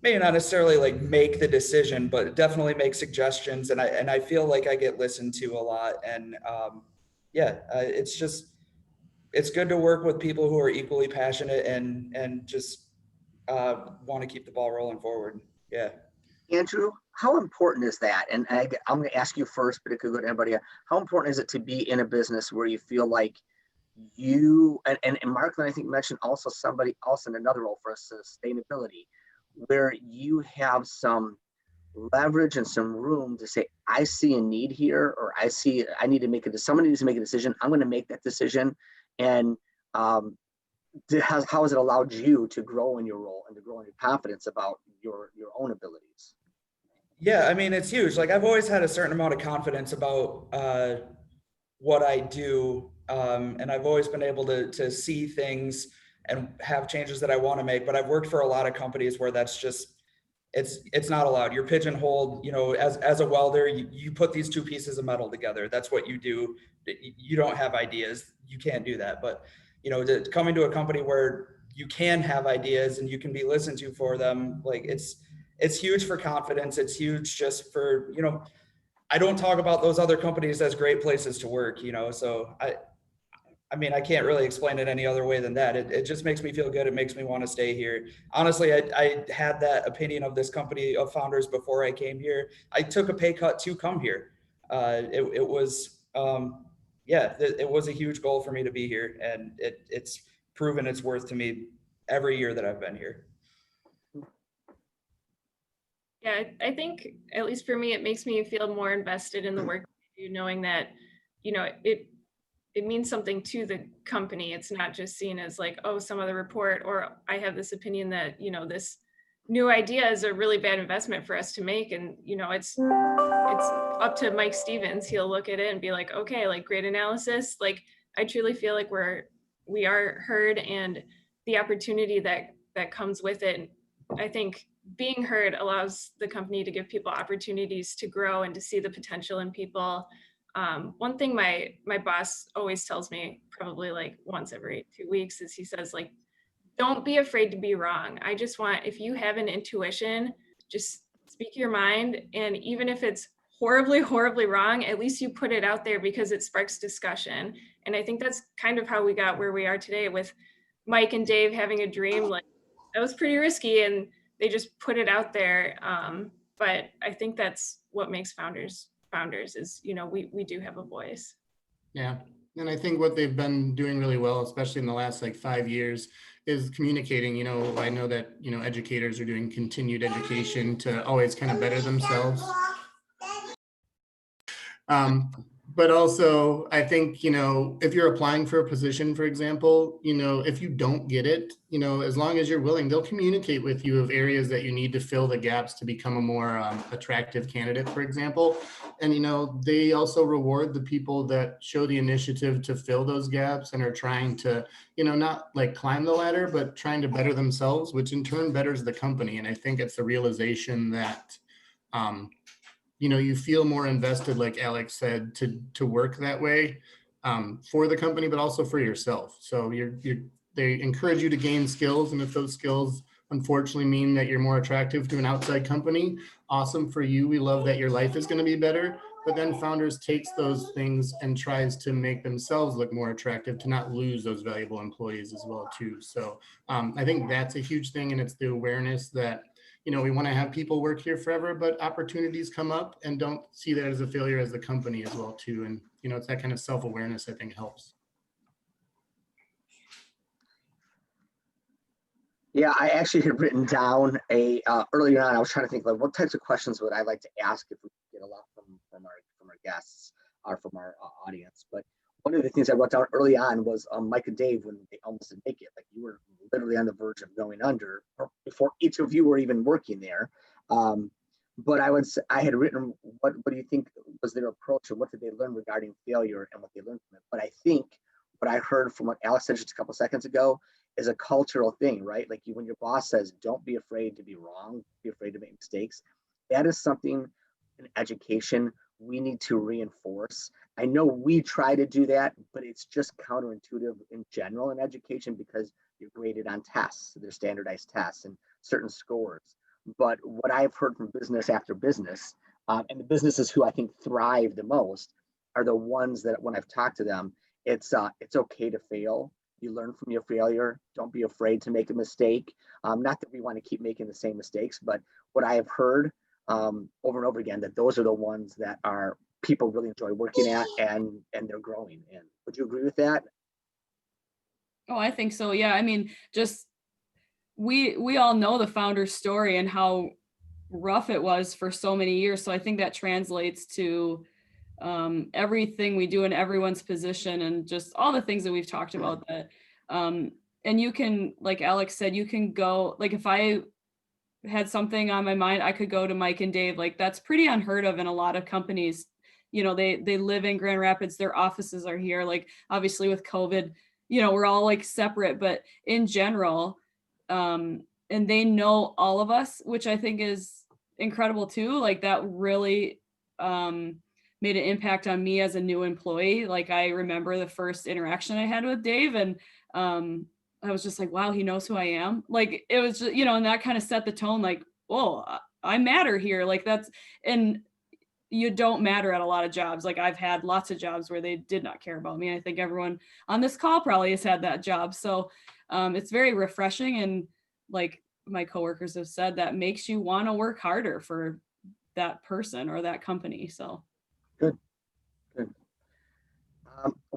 maybe not necessarily like make the decision, but definitely make suggestions. And I feel like I get listened to a lot. And it's good to work with people who are equally passionate and just want to keep the ball rolling forward. Yeah. Andrew, how important is that? And I'm going to ask you first, but it could go to anybody. How important is it to be in a business where you feel like you, and Mark, I think mentioned also somebody else in another role for sustainability, where you have some leverage and some room to say, I see a need here, or I need to make somebody needs to make a decision. I'm going to make that decision. And how has it allowed you to grow in your role and to grow in your confidence about your own abilities? Yeah, I mean, it's huge. Like, I've always had a certain amount of confidence about what I do. And I've always been able to see things and have changes that I want to make. But I've worked for a lot of companies where that's just, it's not allowed. You're pigeonholed, you know, as a welder, you put these two pieces of metal together. That's what you do. You don't have ideas. You can't do that. But, you know, coming to a company where you can have ideas and you can be listened to for them. Like it's huge for confidence. It's huge just for, you know, I don't talk about those other companies as great places to work, you know, so I mean, I can't really explain it any other way than that. It just makes me feel good. It makes me want to stay here. Honestly, I had that opinion of this company of Founders before I came here. I took a pay cut to come here. It was, it was a huge goal for me to be here, and it's proven its worth to me every year that I've been here. Yeah, I think at least for me, it makes me feel more invested in the work I do, knowing that, you know, it means something to the company. It's not just seen as like, oh, some other report, or I have this opinion that, you know, this new idea is a really bad investment for us to make. And, you know, it's up to Mike Stevens. He'll look at it and be like, okay, like great analysis. Like, I truly feel like we are heard, and the opportunity that comes with it. I think being heard allows the company to give people opportunities to grow and to see the potential in people. One thing my boss always tells me, probably like once every 2 weeks, is he says, like, don't be afraid to be wrong. I just want, if you have an intuition, just speak your mind. And even if it's horribly, horribly wrong, at least you put it out there because it sparks discussion. And I think that's kind of how we got where we are today with Mike and Dave having a dream. Like, that was pretty risky, and they just put it out there. But I think that's what makes founders is, you know, we do have a voice. Yeah. And I think what they've been doing really well, especially in the last like 5 years, is communicating. You know, I know that, you know, educators are doing continued education to always kind of better themselves. But also, I think, you know, if you're applying for a position, for example, you know, if you don't get it, you know, as long as you're willing, they'll communicate with you of areas that you need to fill the gaps to become a more attractive candidate, for example. And, you know, they also reward the people that show the initiative to fill those gaps and are trying to, you know, not like climb the ladder, but trying to better themselves, which in turn betters the company. And I think it's the realization that, you know, you feel more invested, like Alex said, to work that way for the company, but also for yourself. So they encourage you to gain skills. And if those skills unfortunately mean that you're more attractive to an outside company, awesome for you. We love that your life is going to be better. But then Founders takes those things and tries to make themselves look more attractive to not lose those valuable employees as well too. So I think that's a huge thing. And it's the awareness that, you know, we want to have people work here forever, but opportunities come up, and don't see that as a failure as the company as well too. And, you know, it's that kind of self-awareness I think helps. Yeah, I actually had written down earlier on, I was trying to think like what types of questions would I like to ask if we get a lot from our guests or from our audience. But one of the things I wrote down early on was Mike and Dave, when they almost didn't make it, like you were literally on the verge of going under or before each of you were even working there. But I had written, what do you think was their approach, or what did they learn regarding failure and what they learned from it? But I think what I heard from what Alex said just a couple seconds ago is a cultural thing, right? Like when your boss says, don't be afraid to be wrong, be afraid to make mistakes. That is something in education we need to reinforce. I know we try to do that, but it's just counterintuitive in general in education because you're graded on tests, they're standardized tests and certain scores. But what I've heard from business after business, and the businesses who I think thrive the most are the ones that when I've talked to them, it's okay to fail. You learn from your failure. Don't be afraid to make a mistake. Not that we want to keep making the same mistakes, but what I have heard over and over again, that those are the ones that are people really enjoy working at and they're growing in. Would you agree with that? Oh, I think so. Yeah. I mean, just we all know the founder's story and how rough it was for so many years. So I think that translates to everything we do in everyone's position and just all the things that we've talked about that. And you can, like Alex said, you can go, like if I had something on my mind, I could go to Mike and Dave. Like that's pretty unheard of in a lot of companies. You know, they live in Grand Rapids, their offices are here. Like obviously with COVID, you know, we're all like separate, but in general, and they know all of us, which I think is incredible too. Like that really made an impact on me as a new employee. Like I remember the first interaction I had with Dave, and I was just like, wow, he knows who I am. Like, it was just, and that kind of set the tone, like, whoa, I matter here. Like and you don't matter at a lot of jobs. Like, I've had lots of jobs where they did not care about me. I think everyone on this call probably has had that job. So it's very refreshing. And like my coworkers have said, that makes you want to work harder for that person or that company. So Good.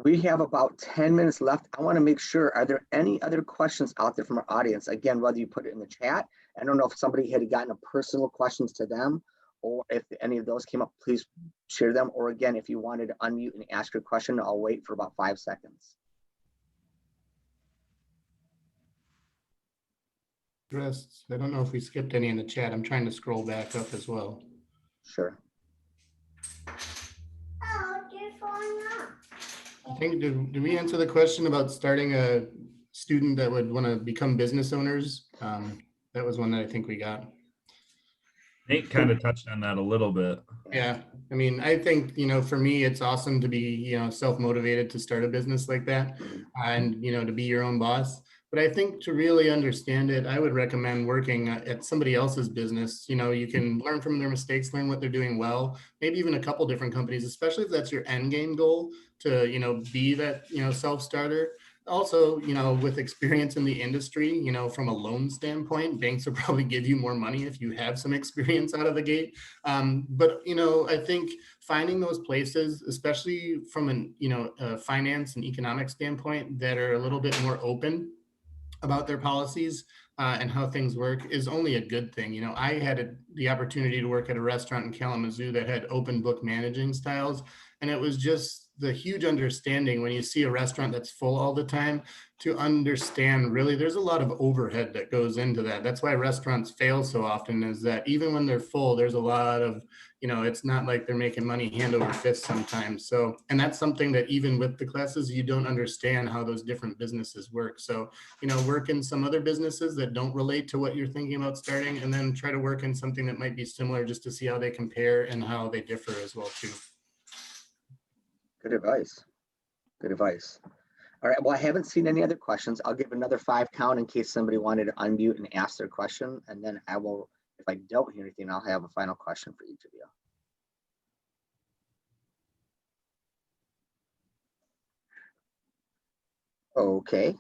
We have about 10 minutes left. I want to make sure, are there any other questions out there from our audience? Again, whether you put it in the chat, I don't know if somebody had gotten a personal questions to them, or if any of those came up, please share them. Or again, if you wanted to unmute and ask your question, I'll wait for about 5 seconds. I don't know if we skipped any in the chat. I'm trying to scroll back up as well. Sure. I think, do we answer the question about starting a student that would want to become business owners? That was one that I think we got. Nate kind of touched on that a little bit. Yeah, I mean, I think, for me, it's awesome to be, self-motivated to start a business like that and, to be your own boss. But I think to really understand it, I would recommend working at somebody else's business. You can learn from their mistakes, learn what they're doing well, maybe even a couple different companies, especially if that's your end game goal to, be that, self-starter. Also, with experience in the industry, from a loan standpoint, banks will probably give you more money if you have some experience out of the gate. But, I think finding those places, especially from an, a finance and economic standpoint, that are a little bit more open about their policies and how things work is only a good thing. I had the opportunity to work at a restaurant in Kalamazoo that had open book managing styles. And it was just the huge understanding when you see a restaurant that's full all the time to understand really there's a lot of overhead that goes into that. That's why restaurants fail so often, is that even when they're full, there's a lot of, it's not like they're making money hand over fist sometimes. So, and that's something that even with the classes, you don't understand how those different businesses work. So, work in some other businesses that don't relate to what you're thinking about starting, and then try to work in something that might be similar just to see how they compare and how they differ as well too. Good advice. Good advice. All right. Well, I haven't seen any other questions. I'll give another 5 count in case somebody wanted to unmute and ask their question. And then I will, if I don't hear anything, I'll have a final question for each of you. Okay.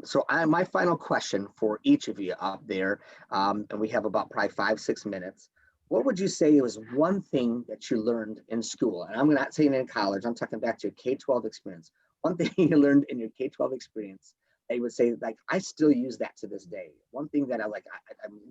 So my final question for each of you up there, and we have about probably 5-6 minutes. What would you say was one thing that you learned in school? And I'm not saying in college, I'm talking back to your K-12 experience. One thing you learned in your K-12 experience, I would say, like, I still use that to this day. One thing that I'm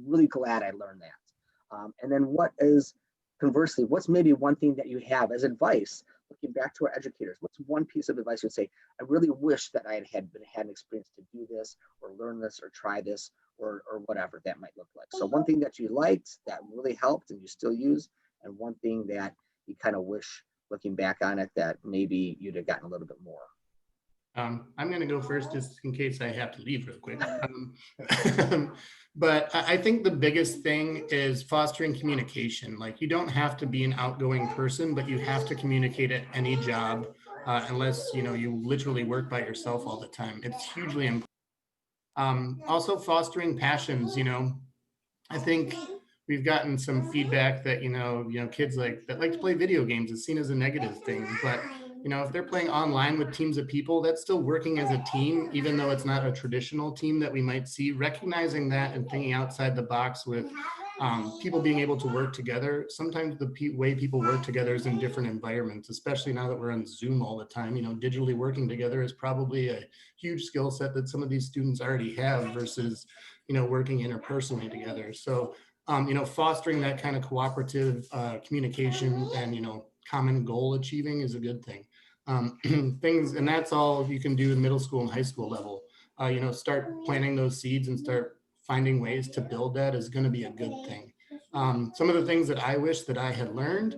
really glad I learned that. And then what is, conversely, what's maybe one thing that you have as advice, looking back to our educators, what's one piece of advice you'd say, I really wish that I had an experience to do this or learn this or try this or whatever that might look like. So one thing that you liked that really helped and you still use, and one thing that you kind of wish, looking back on it, that maybe you'd have gotten a little bit more. I'm going to go first just in case I have to leave real quick. But I think the biggest thing is fostering communication. Like, you don't have to be an outgoing person, but you have to communicate at any job unless, you literally work by yourself all the time. It's hugely important. Also fostering passions, I think we've gotten some feedback that, kids that like to play video games is seen as a negative thing, but if they're playing online with teams of people, that's still working as a team, even though it's not a traditional team that we might see. Recognizing that and thinking outside the box with people being able to work together. Sometimes the way people work together is in different environments, especially now that we're on Zoom all the time. Digitally working together is probably a huge skill set that some of these students already have versus, working interpersonally together. So, fostering that kind of cooperative communication and, common goal achieving is a good thing. And that's all you can do in middle school and high school level. Start planting those seeds and start finding ways to build that is going to be a good thing. Some of the things that I wish that I had learned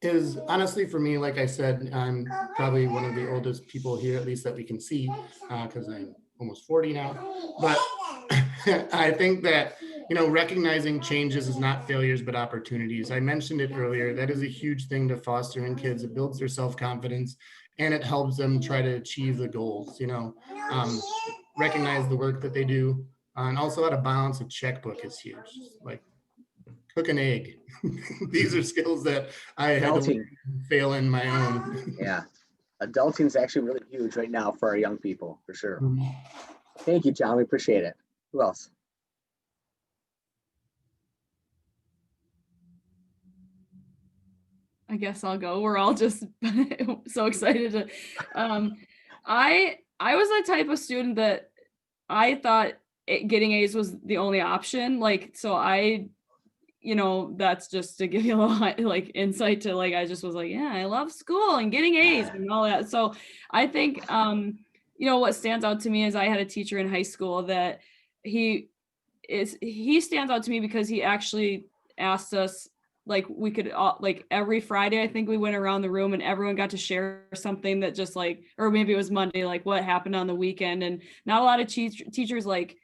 is honestly, for me, like I said, I'm probably one of the oldest people here, at least that we can see, because I'm almost 40 now. But I think that, recognizing changes is not failures, but opportunities. I mentioned it earlier. That is a huge thing to foster in kids. It builds their self-confidence. and it helps them try to achieve the goals, recognize the work that they do. And also how to balance a checkbook is huge. Like cook an egg. These are skills that I had to Adulting. fail in my own. Yeah. Adulting is actually really huge right now for our young people, for sure. Thank you, John. We appreciate it. Who else? I guess I'll go. We're all just so excited to. I was the type of student that I thought getting A's was the only option. Like, so that's just to give you a little like insight to like, I just was like, yeah, I love school and getting A's and all that. So I think, what stands out to me is I had a teacher in high school that he stands out to me because he actually asked us, like, we could all, like, every Friday, I think we went around the room and everyone got to share something that just like, or maybe it was Monday, like what happened on the weekend. And not a lot of teachers like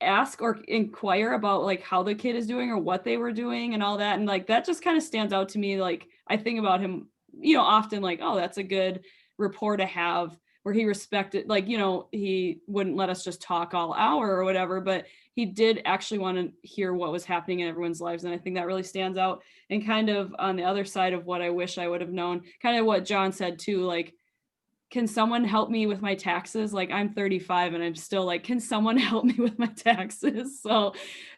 ask or inquire about like how the kid is doing or what they were doing and all that. And like, that just kind of stands out to me. Like, I think about him, often like, oh, that's a good rapport to have, where he respected, like, he wouldn't let us just talk all hour or whatever, but he did actually want to hear what was happening in everyone's lives. And I think that really stands out. And kind of on the other side of what I wish I would have known, kind of what John said too, like, can someone help me with my taxes? Like, I'm 35 and I'm still like, can someone help me with my taxes? So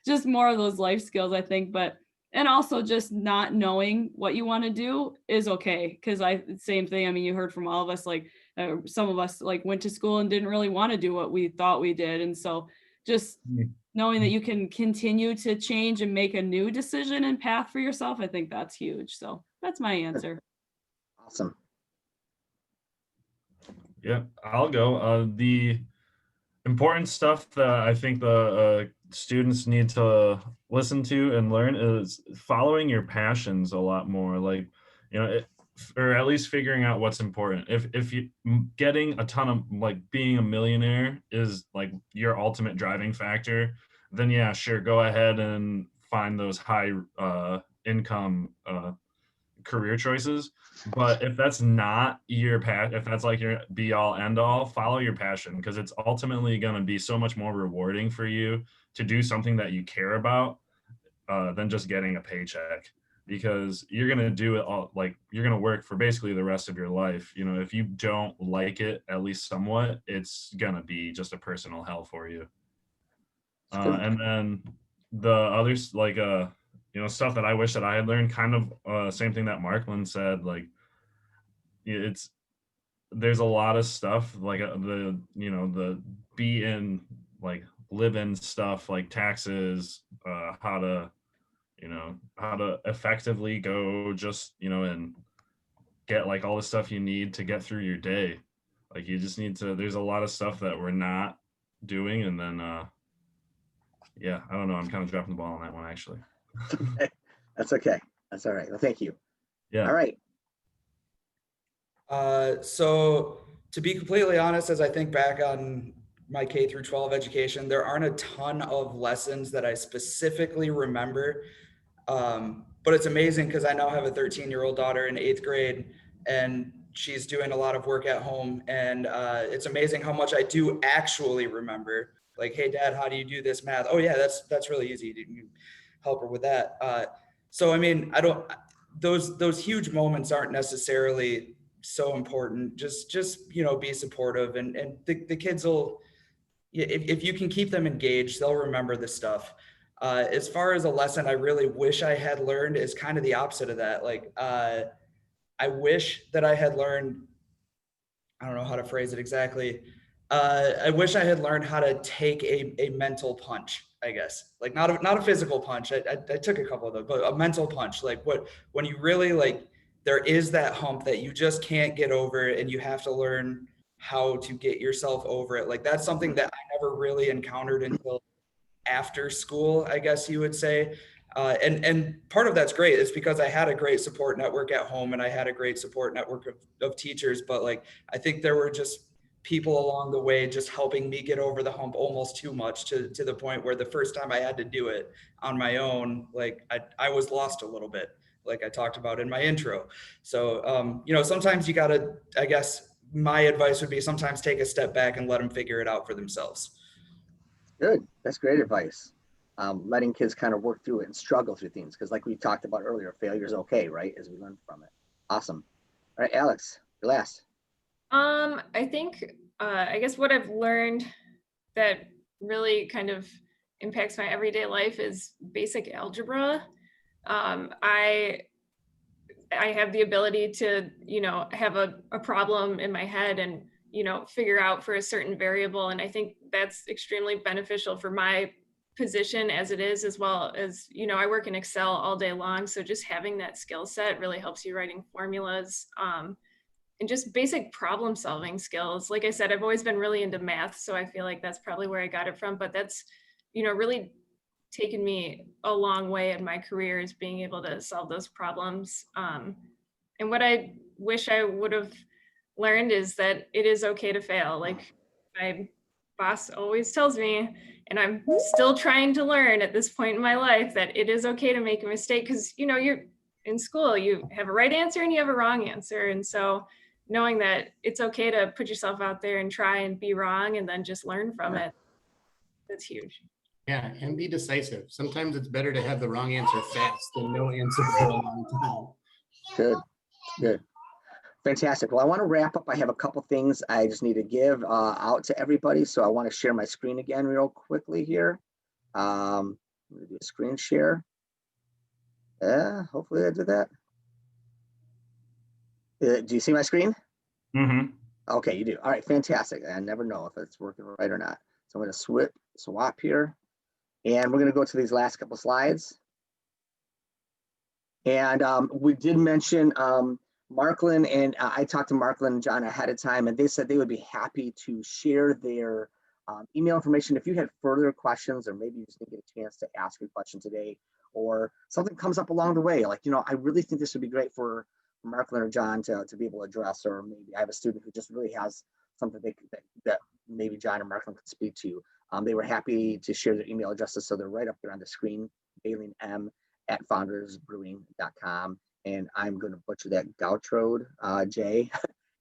just more of those life skills, I think. But, and also just not knowing what you want to do is okay. Cause same thing. I mean, you heard from all of us, like some of us like went to school and didn't really want to do what we thought we did. And so just knowing that you can continue to change and make a new decision and path for yourself, I think that's huge. So that's my answer. Awesome. Yeah, I'll go. The important stuff that I think the students need to listen to and learn is following your passions a lot more. Like, or at least figuring out what's important. If you getting a ton of like being a millionaire is like your ultimate driving factor, then yeah, sure, go ahead and find those high income career choices. But if that's not your if that's like your be all end all, follow your passion, because it's ultimately going to be so much more rewarding for you to do something that you care about than just getting a paycheck, because you're going to do it all, like you're going to work for basically the rest of your life. If you don't like it, at least somewhat, it's going to be just a personal hell for you. And then the others, like stuff that I wish that I had learned, kind of same thing that Markland said, like there's a lot of stuff like the be in, like live in stuff like taxes, how to effectively go just and get like all the stuff you need to get through your day. Like you just need to, there's a lot of stuff that we're not doing, and then yeah, I don't know, I'm kind of dropping the ball on that one actually. Okay. That's okay. That's all right. Well, thank you. Yeah. All right. So to be completely honest, as I think back on my K through 12 education, there aren't a ton of lessons that I specifically remember. But it's amazing because I now have a 13-year-old daughter in 8th grade, and she's doing a lot of work at home. And it's amazing how much I do actually remember. Like, hey, Dad, how do you do this math? Oh, yeah, that's really easy. You help her with that. So, I mean, those huge moments aren't necessarily so important. Just be supportive, and the kids will, if you can keep them engaged, they'll remember this stuff. As far as a lesson I really wish I had learned is kind of the opposite of that. Like, I wish that I had learned, I don't know how to phrase it exactly. I wish I had learned how to take a mental punch, I guess. Like not a physical punch. I took a couple of those, but a mental punch. Like when you really like, there is that hump that you just can't get over, and you have to learn how to get yourself over it. Like that's something that I never really encountered until after school, I guess you would say. And part of that's great. It's because I had a great support network at home, and I had a great support network of teachers. But like, I think there were just people along the way just helping me get over the hump almost too much, to the point where the first time I had to do it on my own, like I was lost a little bit. like I talked about in my intro. So, you know, sometimes you gotta, I guess my advice would be sometimes take a step back and let them figure it out for themselves. Good. That's great advice. Letting kids kind of work through it and struggle through things. Because like we talked about earlier, failure is okay, right? As we learn from it. Awesome. All right, Alex, your last. I think, I guess what I've learned that really kind of impacts my everyday life is basic algebra. I have the ability to, you know, have a problem in my head and, you know, figure out for a certain variable. And I think that's extremely beneficial for my position as it is, as well as, you know, I work in Excel all day long. So just having that skill set really helps you writing formulas. And just basic problem solving skills. Like I said, I've always been really into math, so I feel like that's probably where I got it from, but that's, you know, really taken me a long way in my career, is being able to solve those problems. And what I wish I would have learned is that it is okay to fail. Like my boss always tells me, and I'm still trying to learn at this point in my life, that it is okay to make a mistake, because, you know, you're in school, you have a right answer and you have a wrong answer. And so knowing that it's okay to put yourself out there and try and be wrong and then just learn from it, that's huge. Yeah, and be decisive. Sometimes it's better to have the wrong answer fast than no answer for a long time. Good. Good. Fantastic. Well, I want to wrap up. I have a couple things I just need to give out to everybody. So I want to share my screen again real quickly here. I'm going to do a screen share. Hopefully I did that. Do you see my screen? Mm-hmm. Okay, you do. All right, fantastic. I never know if it's working right or not. So I'm going to swap here. And we're going to go to these last couple slides. And we did mention Marklin, and I talked to Marklin and John ahead of time, and they said they would be happy to share their email information if you had further questions, or maybe you just didn't get a chance to ask a question today, or something comes up along the way. Like, you know, I really think this would be great for Marklin or John to be able to address, or maybe I have a student who just really has something that maybe John or Marklin could speak to. They were happy to share their email addresses, so they're right up there on the screen, bailingm@foundersbrewing.com. And I'm going to butcher that, Gautrode, J,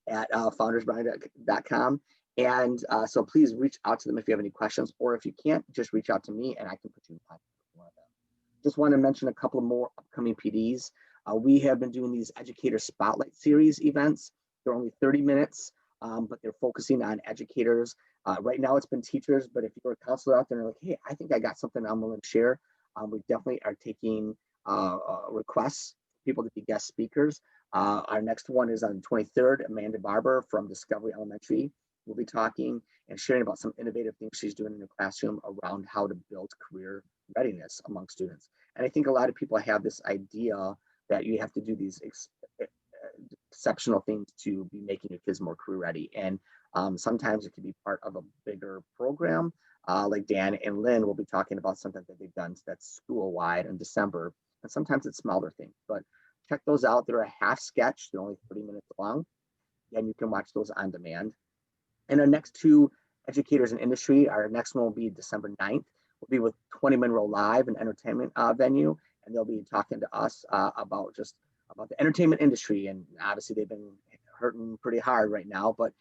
at foundersbrewing.com. And so please reach out to them if you have any questions, or if you can't, just reach out to me and I can put you in contact with one of them. Just want to mention a couple more upcoming PDs. We have been doing these educator spotlight series events. They're only 30 minutes, but they're focusing on educators. Right now it's been teachers, but if you're a counselor out there and like, hey, I think I got something I'm willing to share, we definitely are taking requests, people to be guest speakers. Our next one is on the 23rd. Amanda Barber from Discovery Elementary will be talking and sharing about some innovative things she's doing in the classroom around how to build career readiness among students. And I think a lot of people have this idea that you have to do these exceptional things to be making your kids more career ready. And sometimes it can be part of a bigger program. Like Dan and Lynn will be talking about something that they've done that's school-wide in December. And sometimes it's smaller things, but check those out. They're a half sketch. They're only 30 minutes long. And you can watch those on demand. And our next two educators in industry, our next one will be December 9th. We'll be with 20 Monroe Live, an entertainment venue. And they'll be talking to us about the entertainment industry. And obviously they've been hurting pretty hard right now, but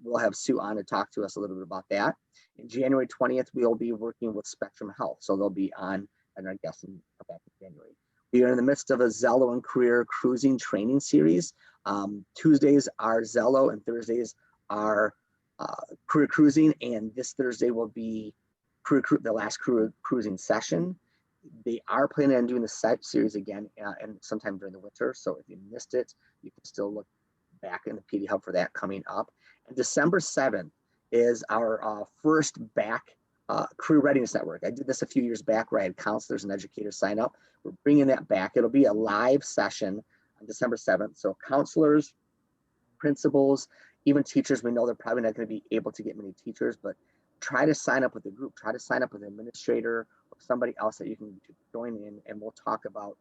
we'll have Sue on to talk to us a little bit about that. In January 20th, we'll be working with Spectrum Health. So they'll be on, and I guess back in January. We are in the midst of a Zello and career cruising training series. Tuesdays are Zello and Thursdays are career cruising. And this Thursday will be the last career cruising session. They are planning on doing the set series again and sometime during the winter. So if you missed it, you can still look back in the PD Hub for that coming up. And December 7th is our first back Career Readiness Network. I did this a few years back where I had counselors and educators sign up. We're bringing that back. It'll be a live session on December 7th. So counselors, principals, even teachers, we know they're probably not going to be able to get many teachers, but try to sign up with a group, try to sign up with an administrator or somebody else that you can join in, and we'll talk about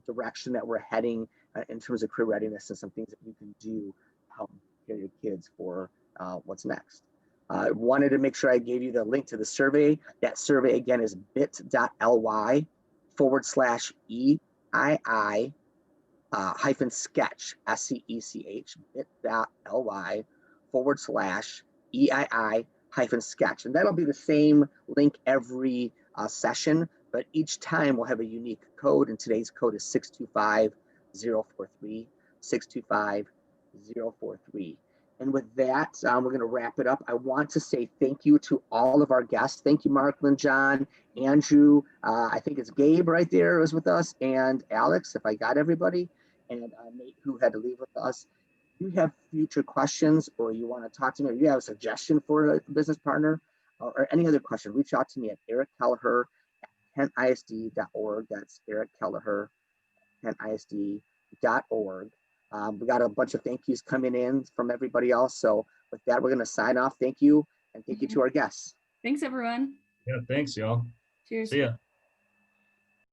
direction that we're heading in terms of career readiness and some things that you can do to help prepare your kids for what's next. I wanted to make sure I gave you the link to the survey. That survey again is bit.ly/E hyphen sketch, SCECH, bit.ly/EII hyphen sketch. And that'll be the same link every session, but each time we'll have a unique code, and today's code is 625043, 625043. And with that, we're going to wrap it up. I want to say thank you to all of our guests. Thank you, Marklin, John, Andrew. I think it's Gabe right there was with us, and Alex, if I got everybody, and Nate, who had to leave with us. If you have future questions, or you want to talk to me, or you have a suggestion for a business partner, or any other question, reach out to me at Eric Kelleher at kentisd.org. That's Eric Kelleher at kentisd.org. We got a bunch of thank yous coming in from everybody else. So with that, we're going to sign off. Thank you. And thank you to our guests. Thanks, everyone. Yeah, thanks, y'all. Cheers. See ya.